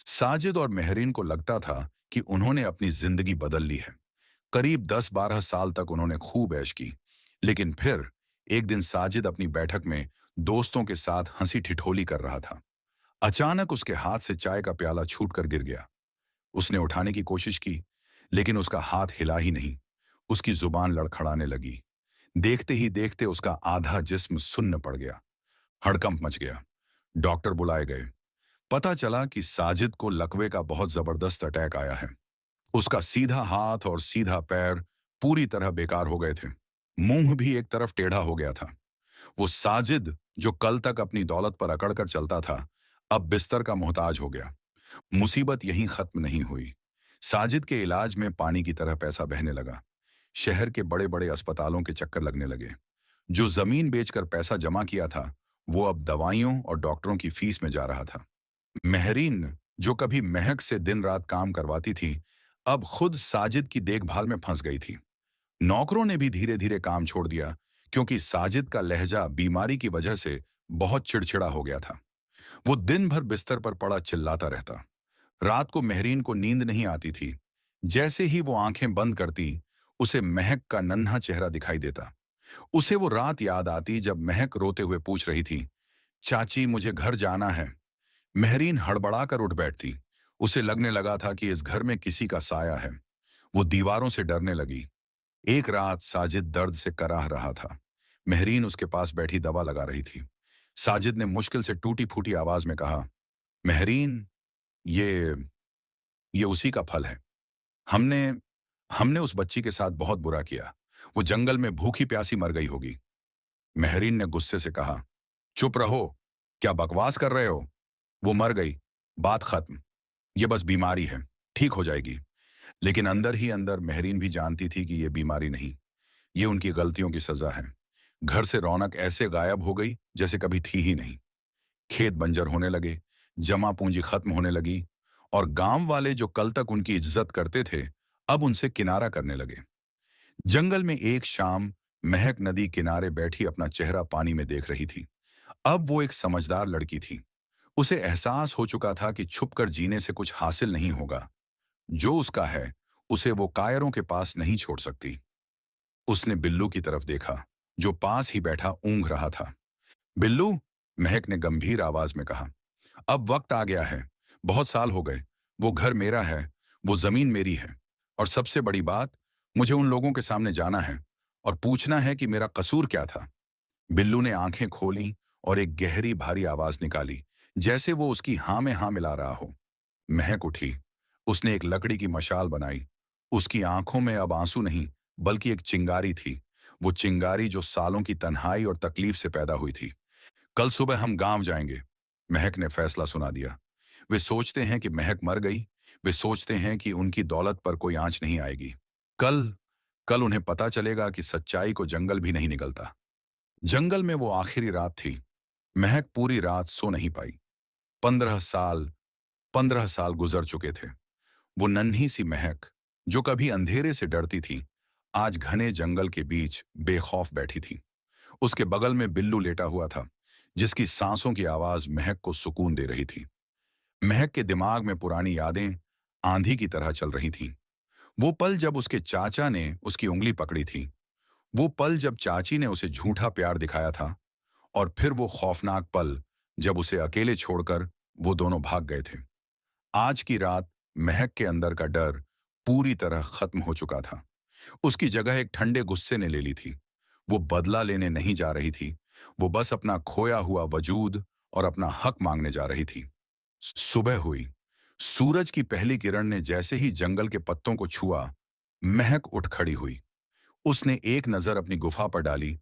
साजिद और मेहरीन को लगता था कि उन्होंने अपनी जिंदगी बदल ली है। करीब 10-12 साल तक उन्होंने खूब ऐश की, लेकिन फिर एक दिन साजिद अपनी बैठक में दोस्तों के साथ हंसी ठिठोली कर रहा था। अचानक उसके हाथ से चाय का प्याला छूटकर गिर गया। उसने उठाने की कोशिश की, लेकिन उसका हाथ हिला ही नहीं। उसकी जुबान लड़खड़ाने लगी। देखते ही देखते उसका आधा जिस्म सुन्न पड़ गया। हड़कंप मच गया। डॉक्टर बुलाए गए। पता चला कि साजिद को लकवे का बहुत जबरदस्त अटैक आया है। उसका सीधा हाथ और सीधा पैर पूरी तरह बेकार हो गए थे। मुंह भी एक तरफ टेढ़ा हो गया था। वो साजिद जो कल तक अपनी दौलत पर अकड़कर चलता था, अब बिस्तर का मोहताज हो गया। मुसीबत यहीं खत्म नहीं हुई। साजिद के इलाज में पानी की तरह पैसा बहने लगा। शहर के बड़े बड़े अस्पतालों के चक्कर लगने लगे। जो जमीन बेचकर पैसा जमा किया था, वो अब दवाइयों और डॉक्टरों की फीस में जा रहा था। मेहरीन, जो कभी महक से दिन रात काम करवाती थी, अब खुद साजिद की देखभाल में फंस गई थी। नौकरों ने भी धीरे धीरे काम छोड़ दिया, क्योंकि साजिद का लहजा बीमारी की वजह से बहुत चिड़चिड़ा हो गया था। वो दिन भर बिस्तर पर पड़ा चिल्लाता रहता। रात को मेहरीन को नींद नहीं आती थी। जैसे ही वो आंखें बंद करती, उसे महक का नन्हा चेहरा दिखाई देता। उसे वो रात याद आती जब महक रोते हुए पूछ रही थी, चाची, मुझे घर जाना है। मेहरीन हड़बड़ा कर उठ बैठती। उसे लगने लगा था कि इस घर में किसी का साया है। वो दीवारों से डरने लगी। एक रात साजिद दर्द से कराह रहा था। मेहरीन उसके पास बैठी दवा लगा रही थी। साजिद ने मुश्किल से टूटी फूटी आवाज में कहा, मेहरीन, ये ये उसी का फल है। हमने हमने उस बच्ची के साथ बहुत बुरा किया। वो जंगल में भूखी प्यासी मर गई होगी। मेहरीन ने गुस्से से कहा, चुप रहो, क्या बकवास कर रहे हो? वो मर गई, बात खत्म। ये बस बीमारी है, ठीक हो जाएगी। लेकिन अंदर ही अंदर मेहरीन भी जानती थी कि ये बीमारी नहीं, ये उनकी गलतियों की सजा है। घर से रौनक ऐसे गायब हो गई जैसे कभी थी ही नहीं। खेत बंजर होने लगे, जमा पूंजी खत्म होने लगी, और गांव वाले जो कल तक उनकी इज्जत करते थे, अब उनसे किनारा करने लगे। जंगल में एक शाम महक नदी किनारे बैठी अपना चेहरा पानी में देख रही थी। अब वो एक समझदार लड़की थी। उसे एहसास हो चुका था कि छुपकर जीने से कुछ हासिल नहीं होगा। जो उसका है, उसे वो कायरों के पास नहीं छोड़ सकती। उसने बिल्लू की तरफ देखा, जो पास ही बैठा ऊँघ रहा था। बिल्लू, महक ने गंभीर आवाज में कहा, अब वक्त आ गया है। बहुत साल हो गए। वो घर मेरा है, वो जमीन मेरी है, और सबसे बड़ी बात, मुझे उन लोगों के सामने जाना है और पूछना है कि मेरा कसूर क्या था। बिल्लू ने आंखें खोली और एक गहरी भारी आवाज निकाली, जैसे वो उसकी हाँ में हाँ मिला रहा हो। महक उठी। उसने एक लकड़ी की मशाल बनाई। उसकी आंखों में अब आंसू नहीं, बल्कि एक चिंगारी थी। वो चिंगारी जो सालों की तन्हाई और तकलीफ से पैदा हुई थी। कल सुबह हम गांव जाएंगे, महक ने फैसला सुना दिया। वे सोचते हैं कि महक मर गई। वे सोचते हैं कि उनकी दौलत पर कोई आंच नहीं आएगी। कल कल उन्हें पता चलेगा कि सच्चाई को जंगल भी नहीं निगलता। जंगल में वो आखिरी रात थी। महक पूरी रात सो नहीं पाई। 15 साल 15 साल गुजर चुके थे। वो नन्ही सी महक, जो कभी अंधेरे से डरती थी, आज घने जंगल के बीच बेखौफ बैठी थी। उसके बगल में बिल्लू लेटा हुआ था, जिसकी सांसों की आवाज महक को सुकून दे रही थी। महक के दिमाग में पुरानी यादें आंधी की तरह चल रही थीं। वो पल जब उसके चाचा ने उसकी उंगली पकड़ी थी। वो पल जब चाची ने उसे झूठा प्यार दिखाया था, और फिर वो खौफनाक पल जब उसे अकेले छोड़कर वो दोनों भाग गए थे। आज की रात महक के अंदर का डर पूरी तरह खत्म हो चुका था। उसकी जगह एक ठंडे गुस्से ने ले ली थी। वो बदला लेने नहीं जा रही थी, वो बस अपना खोया हुआ वजूद और अपना हक मांगने जा रही थी। सुबह हुई। सूरज की पहली किरण ने जैसे ही जंगल के पत्तों को छुआ, महक उठ खड़ी हुई। उसने एक नजर अपनी गुफा पर डाली,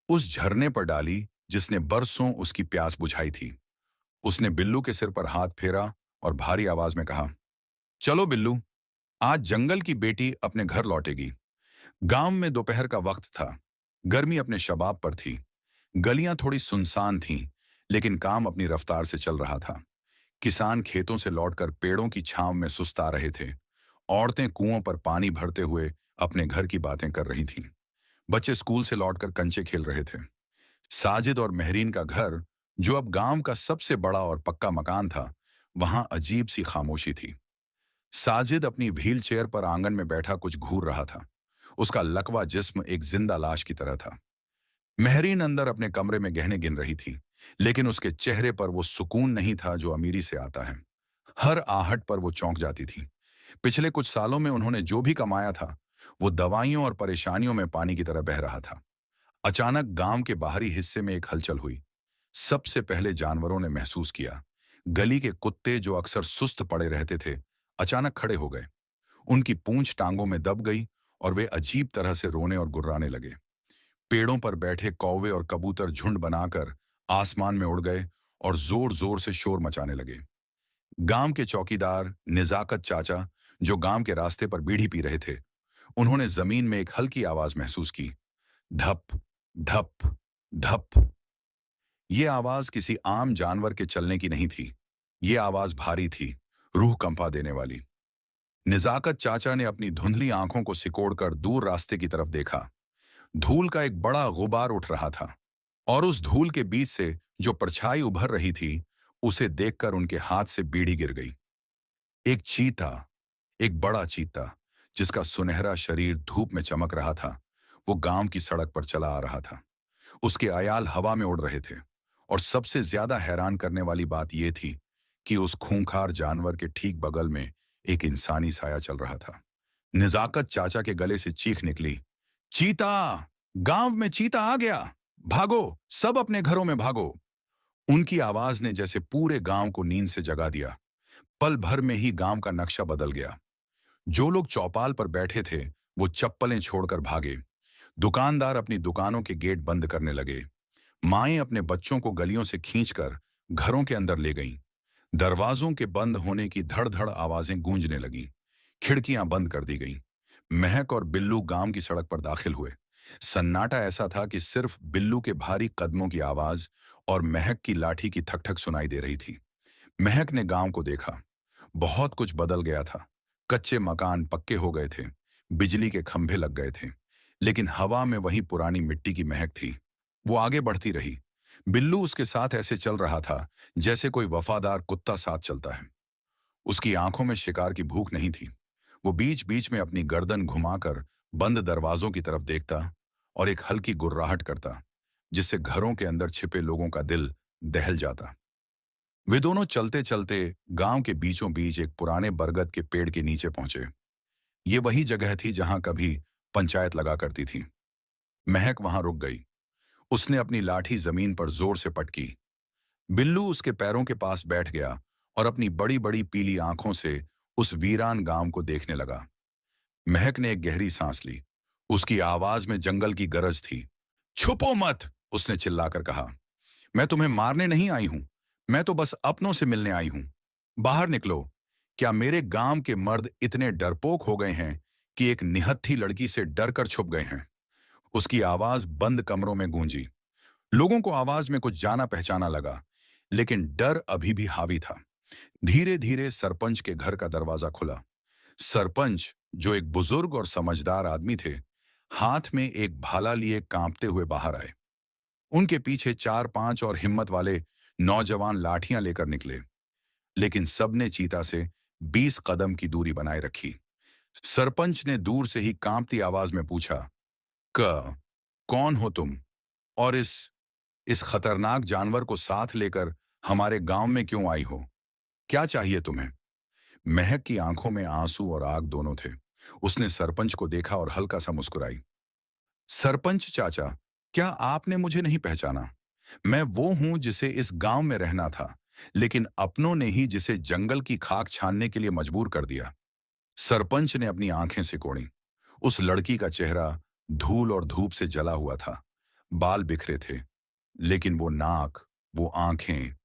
उस झरने पर डाली जिसने बरसों उसकी प्यास बुझाई थी। उसने बिल्लू के सिर पर हाथ फेरा और भारी आवाज में कहा, चलो बिल्लू, आज जंगल की बेटी अपने घर लौटेगी। गांव में दोपहर का वक्त था। गर्मी अपने शबाब पर थी। गलियां थोड़ी सुनसान थीं, लेकिन काम अपनी रफ्तार से चल रहा था। किसान खेतों से लौटकर पेड़ों की छांव में सुस्ता रहे थे। औरतें कुओं पर पानी भरते हुए अपने घर की बातें कर रही थीं। बच्चे स्कूल से लौटकर कंचे खेल रहे थे। साजिद और महरीन का घर, जो अब गांव का सबसे बड़ा और पक्का मकान था, वहां अजीब सी खामोशी थी। साजिद अपनी व्हील चेयर पर आंगन में बैठा कुछ घूर रहा था। उसका लकवा जिस्म एक जिंदा लाश की तरह था। महरीन अंदर अपने कमरे में गहने गिन रही थी, लेकिन उसके चेहरे पर वो सुकून नहीं था जो अमीरी से आता है। हर आहट पर वो चौंक जाती थी। पिछले कुछ सालों में उन्होंने जो भी कमाया था, वो दवाइयों और परेशानियों में पानी की तरह बह रहा था। अचानक गांव के बाहरी हिस्से में एक हलचल हुई। सबसे पहले जानवरों ने महसूस किया। गली के कुत्ते जो अक्सर सुस्त पड़े रहते थे, अचानक खड़े हो गए। उनकी पूंछ टांगों में दब गई और वे अजीब तरह से रोने और गुर्राने लगे। पेड़ों पर बैठे कौवे और कबूतर झुंड बनाकर आसमान में उड़ गए और जोर जोर से शोर मचाने लगे। गांव के चौकीदार निजाकत चाचा, जो गांव के रास्ते पर बीड़ी पी रहे थे, उन्होंने जमीन में एक हल्की आवाज महसूस की। धप, धप, धप। ये आवाज किसी आम जानवर के चलने की नहीं थी। ये आवाज भारी थी, रूह कंपा देने वाली। निजाकत चाचा ने अपनी धुंधली आंखों को सिकोड़कर दूर रास्ते की तरफ देखा। धूल का एक बड़ा गुबार उठ रहा था, और उस धूल के बीच से जो परछाई उभर रही थी, उसे देखकर उनके हाथ से बीड़ी गिर गई। एक चीता, एक बड़ा चीता, जिसका सुनहरा शरीर धूप में चमक रहा था, वो गांव की सड़क पर चला आ रहा था। उसके अयाल हवा में उड़ रहे थे, और सबसे ज्यादा हैरान करने वाली बात यह थी कि उस खूंखार जानवर के ठीक बगल में एक इंसानी साया चल रहा था। निजाकत चाचा के गले से चीख निकली, चीता! गांव में चीता आ गया! भागो, सब अपने घरों में भागो! उनकी आवाज ने जैसे पूरे गांव को नींद से जगा दिया। पल भर में ही गांव का नक्शा बदल गया। जो लोग चौपाल पर बैठे थे, वो चप्पलें छोड़कर भागे। दुकानदार अपनी दुकानों के गेट बंद करने लगे। माएं अपने बच्चों को गलियों से खींचकर घरों के अंदर ले गईं। दरवाजों के बंद होने की धड़-धड़ आवाजें गूंजने लगीं। खिड़कियां बंद कर दी गईं। महक और बिल्लू गांव की सड़क पर दाखिल हुए। सन्नाटा ऐसा था कि सिर्फ बिल्लू के भारी कदमों की आवाज और महक की लाठी की ठक-ठक सुनाई दे रही थी। महक ने गांव को देखा। बहुत कुछ बदल गया था। कच्चे मकान पक्के हो गए थे। बिजली के खंभे लग गए थे। लेकिन हवा में वही पुरानी मिट्टी की महक थी। वो आगे बढ़ती रही। बिल्लू उसके साथ ऐसे चल रहा था जैसे कोई वफादार कुत्ता साथ चलता है। उसकी आंखों में शिकार की भूख नहीं थी। वो बीच बीच में अपनी गर्दन घुमाकर बंद दरवाजों की तरफ देखता और एक हल्की गुर्राहट करता, जिससे घरों के अंदर छिपे लोगों का दिल दहल जाता। वे दोनों चलते चलते गांव के बीचों बीच एक पुराने बरगद के पेड़ के नीचे पहुंचे। ये वही जगह थी जहां कभी पंचायत लगा करती थी। महक वहां रुक गई। उसने अपनी लाठी जमीन पर जोर से पटकी। बिल्लू उसके पैरों के पास बैठ गया और अपनी बड़ी बड़ी पीली आंखों से उस वीरान गांव को देखने लगा। महक ने एक गहरी सांस ली। उसकी आवाज में जंगल की गरज थी। छुपो मत! उसने चिल्लाकर कहा। मैं तुम्हें मारने नहीं आई हूं। मैं तो बस अपनों से मिलने आई हूं। बाहर निकलो। क्या मेरे गांव के मर्द इतने डरपोक हो गए हैं कि एक निहत्थी लड़की से डर कर छुप गए हैं? उसकी आवाज बंद कमरों में गूंजी। लोगों को आवाज में कुछ जाना पहचाना लगा, लेकिन डर अभी भी हावी था। धीरे धीरे सरपंच के घर का दरवाजा खुला। सरपंच, जो एक बुजुर्ग और समझदार आदमी थे, हाथ में एक भाला लिए कांपते हुए बाहर आए। उनके पीछे 4-5 और हिम्मत वाले नौजवान लाठियां लेकर निकले, लेकिन सबने चीता से 20 कदम की दूरी बनाए रखी। सरपंच ने दूर से ही कांपती आवाज में पूछा, क कौन हो तुम? और इस खतरनाक जानवर को साथ लेकर हमारे गांव में क्यों आई हो? क्या चाहिए तुम्हें? महक की आंखों में आंसू और आग दोनों थे। उसने सरपंच को देखा और हल्का सा मुस्कुराई। सरपंच चाचा, क्या आपने मुझे नहीं पहचाना? मैं वो हूं जिसे इस गांव में रहना था, लेकिन अपनों ने ही जिसे जंगल की खाक छानने के लिए मजबूर कर दिया। सरपंच ने अपनी आंखें सिकोड़ी। उस लड़की का चेहरा धूल और धूप से जला हुआ था। बाल बिखरे थे, लेकिन वो नाक, वो आंखें,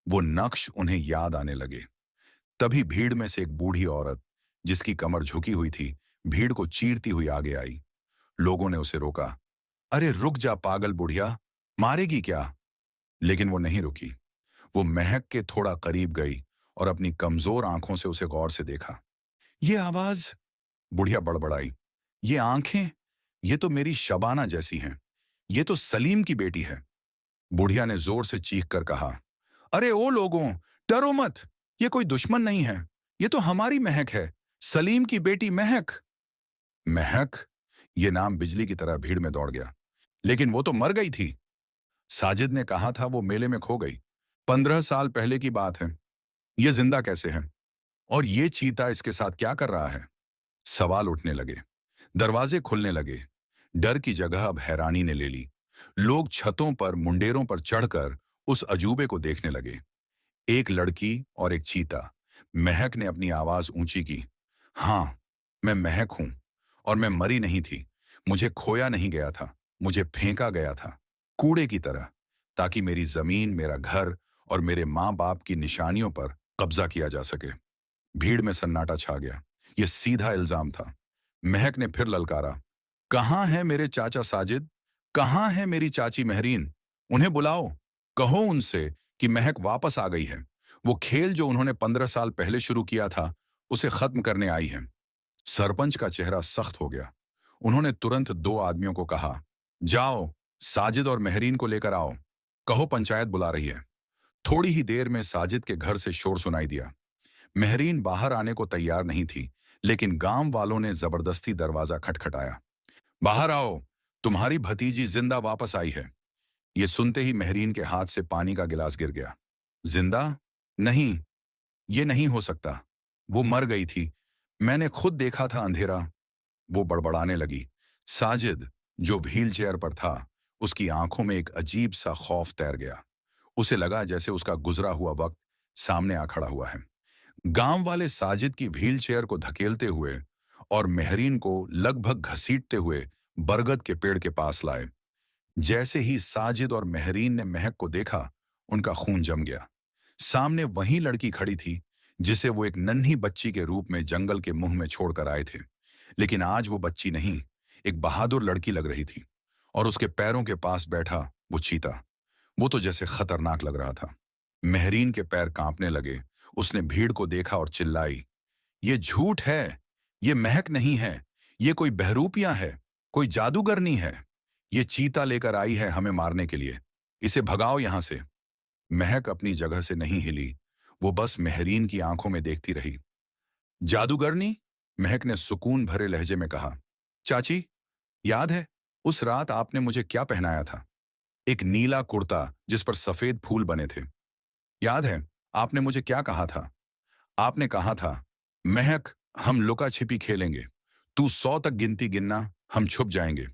वो नक्श उन्हें याद आने लगे। तभी भीड़ में से एक बूढ़ी औरत, जिसकी कमर झुकी हुई थी, भीड़ को चीरती हुई आगे आई। लोगों ने उसे रोका। अरे रुक जा पागल बुढ़िया, मारेगी क्या? लेकिन वो नहीं रुकी। वो महक के थोड़ा करीब गई और अपनी कमजोर आंखों से उसे गौर से देखा। ये आवाज, बुढ़िया बड़बड़ाई, ये आंखें, ये तो मेरी शबाना जैसी हैं। ये तो सलीम की बेटी है। बुढ़िया ने जोर से चीख कर कहा, अरे ओ लोगों, डरो मत। ये कोई दुश्मन नहीं है। ये तो हमारी महक है, सलीम की बेटी महक। महक? ये नाम बिजली की तरह भीड़ में दौड़ गया। लेकिन वो तो मर गई थी। साजिद ने कहा था वो मेले में खो गई। 15 साल पहले की बात है। ये जिंदा कैसे है? और ये चीता इसके साथ क्या कर रहा है? सवाल उठने लगे। दरवाजे खुलने लगे। डर की जगह अब हैरानी ने ले ली। लोग छतों पर, मुंडेरों पर चढ़कर उस अजूबे को देखने लगे। एक लड़की और एक चीता। महक ने अपनी आवाज ऊंची की। हाँ, मैं महक हूं, और मैं मरी नहीं थी। मुझे खोया नहीं गया था, मुझे फेंका गया था, कूड़े की तरह, ताकि मेरी जमीन, मेरा घर और मेरे माँ बाप की निशानियों पर कब्जा किया जा सके। भीड़ में सन्नाटा छा गया। यह सीधा इल्जाम था। महक ने फिर ललकारा, कहाँ है मेरे चाचा साजिद? कहाँ है मेरी चाची महरीन? उन्हें बुलाओ। कहो उनसे कि महक वापस आ गई है। वो खेल जो उन्होंने 15 साल पहले शुरू किया था, उसे खत्म करने आई है। सरपंच का चेहरा सख्त हो गया। उन्होंने तुरंत 2 आदमियों को कहा, जाओ, साजिद और महरीन को लेकर आओ। कहो पंचायत बुला रही है। थोड़ी ही देर में साजिद के घर से शोर सुनाई दिया। महरीन बाहर आने को तैयार नहीं थी, लेकिन गांव वालों ने जबरदस्ती दरवाजा खटखटाया। बाहर आओ, तुम्हारी भतीजी जिंदा वापस आई है। ये सुनते ही महरीन के हाथ से पानी का गिलास गिर गया। जिंदा? नहीं, ये नहीं हो सकता। वो मर गई थी। मैंने खुद देखा था अंधेरा। वो बड़बड़ाने लगी। साजिद, जो व्हील चेयर पर था, उसकी आंखों में एक अजीब सा खौफ तैर गया। उसे लगा जैसे उसका गुजरा हुआ वक्त सामने आ खड़ा हुआ है। गांव वाले साजिद की व्हील चेयर को धकेलते हुए और महरीन को लगभग घसीटते हुए बरगद के पेड़ के पास लाए। जैसे ही साजिद और महरीन ने महक को देखा, उनका खून जम गया। सामने वही लड़की खड़ी थी, जिसे वो एक नन्ही बच्ची के रूप में जंगल के मुंह में छोड़कर आए थे। लेकिन आज वो बच्ची नहीं, एक बहादुर लड़की लग रही थी। और उसके पैरों के पास बैठा वो चीता। वो तो जैसे खतरनाक लग रहा था। महरीन के पैर कांपने लगे। उसने भीड़ को देखा और चिल्लाई, ये झूठ है। ये महक नहीं है। ये कोई बहरूपिया है, कोई जादूगरनी है। ये चीता लेकर आई है हमें मारने के लिए। इसे भगाओ यहां से। महक अपनी जगह से नहीं हिली। वो बस महरीन की आंखों में देखती रही। जादूगरनी? महक ने सुकून भरे लहजे में कहा, चाची, याद है उस रात आपने मुझे क्या पहनाया था? एक नीला कुर्ता जिस पर सफेद फूल बने थे। याद है आपने मुझे क्या कहा था? आपने कहा था, महक, हम लुका छिपी खेलेंगे। तू 100 तक गिनती गिनना, हम छुप जाएंगे।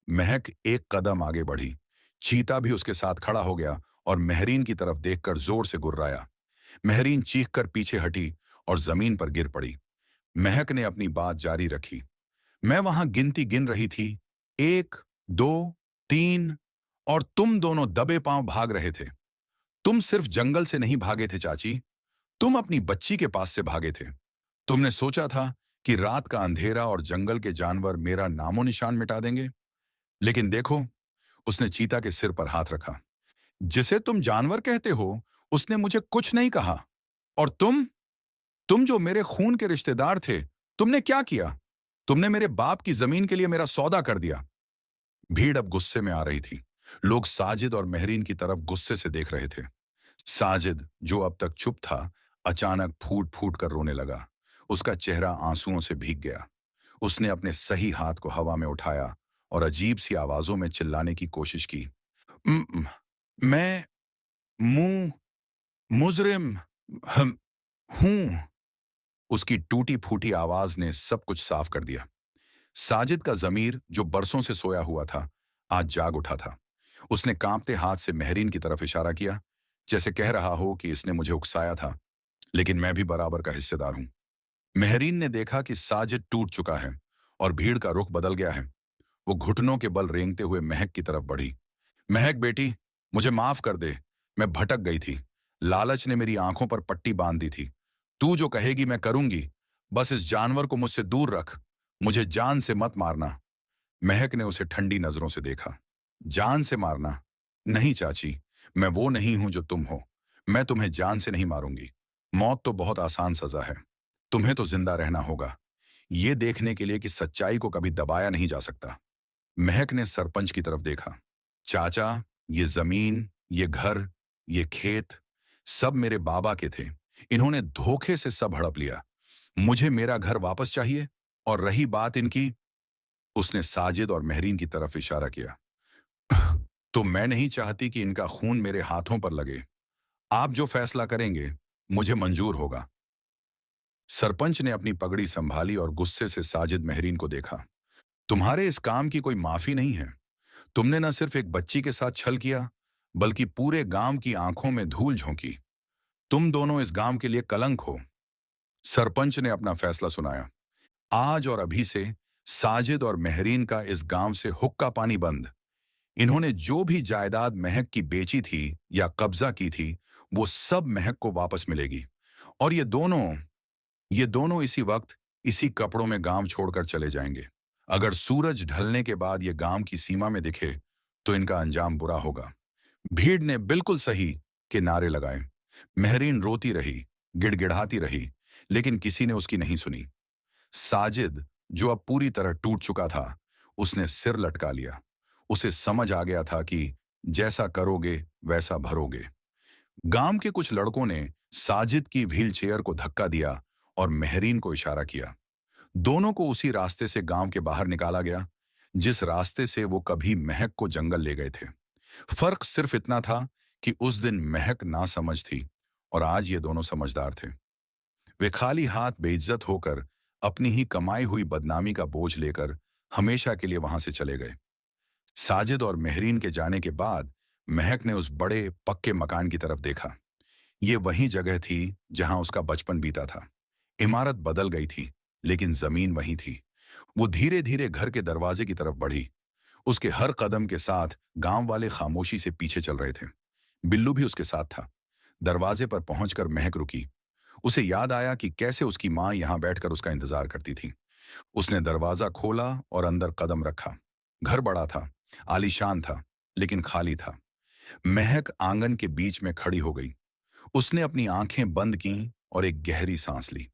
महक एक कदम आगे बढ़ी। चीता भी उसके साथ खड़ा हो गया और महरीन की तरफ देखकर जोर से गुर्राया। महरीन चीखकर पीछे हटी और जमीन पर गिर पड़ी। महक ने अपनी बात जारी रखी, मैं वहां गिनती गिन रही थी, 1, 2, 3, और तुम दोनों दबे पांव भाग रहे थे। तुम सिर्फ जंगल से नहीं भागे थे चाची, तुम अपनी बच्ची के पास से भागे थे। तुमने सोचा था कि रात का अंधेरा और जंगल के जानवर मेरा नामो निशान मिटा देंगे। लेकिन देखो, उसने चीता के सिर पर हाथ रखा, जिसे तुम जानवर कहते हो, उसने मुझे कुछ नहीं कहा। और तुम जो मेरे खून के रिश्तेदार थे, तुमने क्या किया? तुमने मेरे बाप की जमीन के लिए मेरा सौदा कर दिया। भीड़ अब गुस्से में आ रही थी। लोग साजिद और महरीन की तरफ गुस्से से देख रहे थे। साजिद, जो अब तक चुप था, अचानक फूट फूट कर रोने लगा। उसका चेहरा आंसुओं से भीग गया। उसने अपने सही हाथ को हवा में उठाया और अजीब सी आवाजों में चिल्लाने की कोशिश की। "म- म- मैं मुंह मुजरिम हम हूं।" उसकी टूटी फूटी आवाज ने सब कुछ साफ कर दिया। साजिद का जमीर, जो बरसों से सोया हुआ था, आज जाग उठा था। उसने कांपते हाथ से मेहरीन की तरफ इशारा किया, जैसे कह रहा हो कि इसने मुझे उकसाया था, लेकिन मैं भी बराबर का हिस्सेदार हूं। मेहरीन ने देखा कि साजिद टूट चुका है और भीड़ का रुख बदल गया है। वो घुटनों के बल रेंगते हुए महक की तरफ बढ़ी। महक बेटी, मुझे माफ कर दे। मैं भटक गई थी। लालच ने मेरी आंखों पर पट्टी बांध दी थी। तू जो कहेगी मैं करूंगी। बस इस जानवर को मुझसे दूर रख। मुझे जान से मत मारना। महक ने उसे ठंडी नजरों से देखा। जान से मारना? नहीं चाची, मैं वो नहीं हूं जो तुम हो। मैं तुम्हें जान से नहीं मारूंगी। मौत तो बहुत आसान सजा है। तुम्हें तो जिंदा रहना होगा, ये देखने के लिए कि सच्चाई को कभी दबाया नहीं जा सकता। महक ने सरपंच की तरफ देखा। चाचा, ये जमीन, ये घर, ये खेत, सब मेरे बाबा के थे। इन्होंने धोखे से सब हड़प लिया। मुझे मेरा घर वापस चाहिए। और रही बात इनकी, उसने साजिद और मेहरीन की तरफ इशारा किया, तो मैं नहीं चाहती कि इनका खून मेरे हाथों पर लगे। आप जो फैसला करेंगे, मुझे मंजूर होगा। सरपंच ने अपनी पगड़ी संभाली और गुस्से से साजिद मेहरीन को देखा। तुम्हारे इस काम की कोई माफी नहीं है। तुमने न सिर्फ एक बच्ची के साथ छल किया, बल्कि पूरे गांव की आंखों में धूल झोंकी। तुम दोनों इस गांव के लिए कलंक हो। सरपंच ने अपना फैसला सुनाया। आज और अभी से साजिद और मेहरीन का इस गांव से हुक्का पानी बंद। इन्होंने जो भी जायदाद महक की बेची थी या कब्जा की थी, वो सब महक को वापस मिलेगी। और ये दोनों इसी वक्त, इसी कपड़ों में गांव छोड़कर चले जाएंगे। अगर सूरज ढलने के बाद ये गांव की सीमा में दिखे, तो इनका अंजाम बुरा होगा। भीड़ ने बिल्कुल सही के नारे लगाए। मेहरीन रोती रही, गिड़गिड़ाती रही, लेकिन किसी ने उसकी नहीं सुनी। साजिद, जो अब पूरी तरह टूट चुका था, उसने सिर लटका लिया। उसे समझ आ गया था कि जैसा करोगे वैसा भरोगे। गांव के कुछ लड़कों ने साजिद की व्हीलचेयर को धक्का दिया और मेहरीन को इशारा किया। दोनों को उसी रास्ते से गांव के बाहर निकाला गया, जिस रास्ते से वो कभी महक को जंगल ले गए थे। फर्क सिर्फ इतना था कि उस दिन महक नासमझ थी और आज ये दोनों समझदार थे। वे खाली हाथ बेइज्जत होकर अपनी ही कमाई हुई बदनामी का बोझ लेकर हमेशा के लिए वहां से चले गए। साजिद और मेहरीन के जाने के बाद महक ने उस बड़े पक्के मकान की तरफ देखा। ये वही जगह थी जहां उसका बचपन बीता था। इमारत बदल गई थी, लेकिन जमीन वही थी। वो धीरे धीरे घर के दरवाजे की तरफ बढ़ी। उसके हर कदम के साथ गांव वाले खामोशी से पीछे चल रहे थे। बिल्लू भी उसके साथ था। दरवाजे पर पहुंचकर महक रुकी। उसे याद आया कि कैसे उसकी मां यहां बैठकर उसका इंतजार करती थी। उसने दरवाजा खोला और अंदर कदम रखा। घर बड़ा था, आलीशान था, लेकिन खाली था। महक आंगन के बीच में खड़ी हो गई। उसने अपनी आंखें बंद की और एक गहरी सांस ली।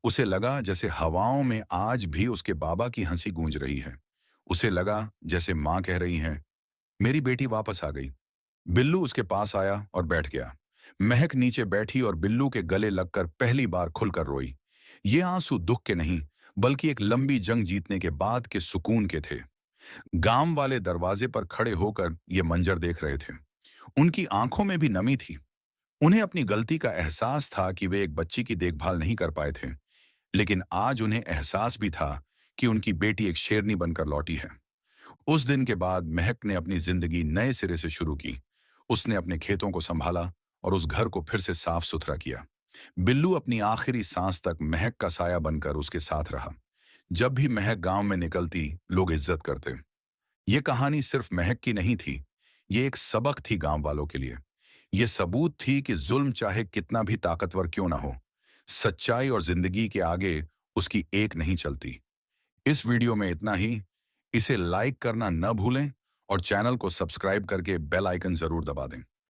उसे लगा जैसे हवाओं में आज भी उसके बाबा की हंसी गूंज रही है। उसे लगा जैसे मां कह रही है, मेरी बेटी वापस आ गई। बिल्लू उसके पास आया और बैठ गया। महक नीचे बैठी और बिल्लू के गले लगकर पहली बार खुलकर रोई। ये आंसू दुख के नहीं, बल्कि एक लंबी जंग जीतने के बाद के सुकून के थे। गांव वाले दरवाजे पर खड़े होकर ये मंजर देख रहे थे। उनकी आंखों में भी नमी थी। उन्हें अपनी गलती का एहसास था कि वे एक बच्ची की देखभाल नहीं कर पाए थे, लेकिन आज उन्हें एहसास भी था कि उनकी बेटी एक शेरनी बनकर लौटी है। उस दिन के बाद महक ने अपनी जिंदगी नए सिरे से शुरू की। उसने अपने खेतों को संभाला और उस घर को फिर से साफ सुथरा किया। बिल्लू अपनी आखिरी सांस तक महक का साया बनकर उसके साथ रहा। जब भी महक गांव में निकलती, लोग इज्जत करते। ये कहानी सिर्फ महक की नहीं थी, ये एक सबक थी गांव वालों के लिए। ये सबूत थी कि जुल्म चाहे कितना भी ताकतवर क्यों ना हो, सच्चाई और जिंदगी के आगे उसकी एक नहीं चलती। इस वीडियो में इतना ही। इसे लाइक करना न भूलें और चैनल को सब्सक्राइब करके बेल आइकन जरूर दबा दें।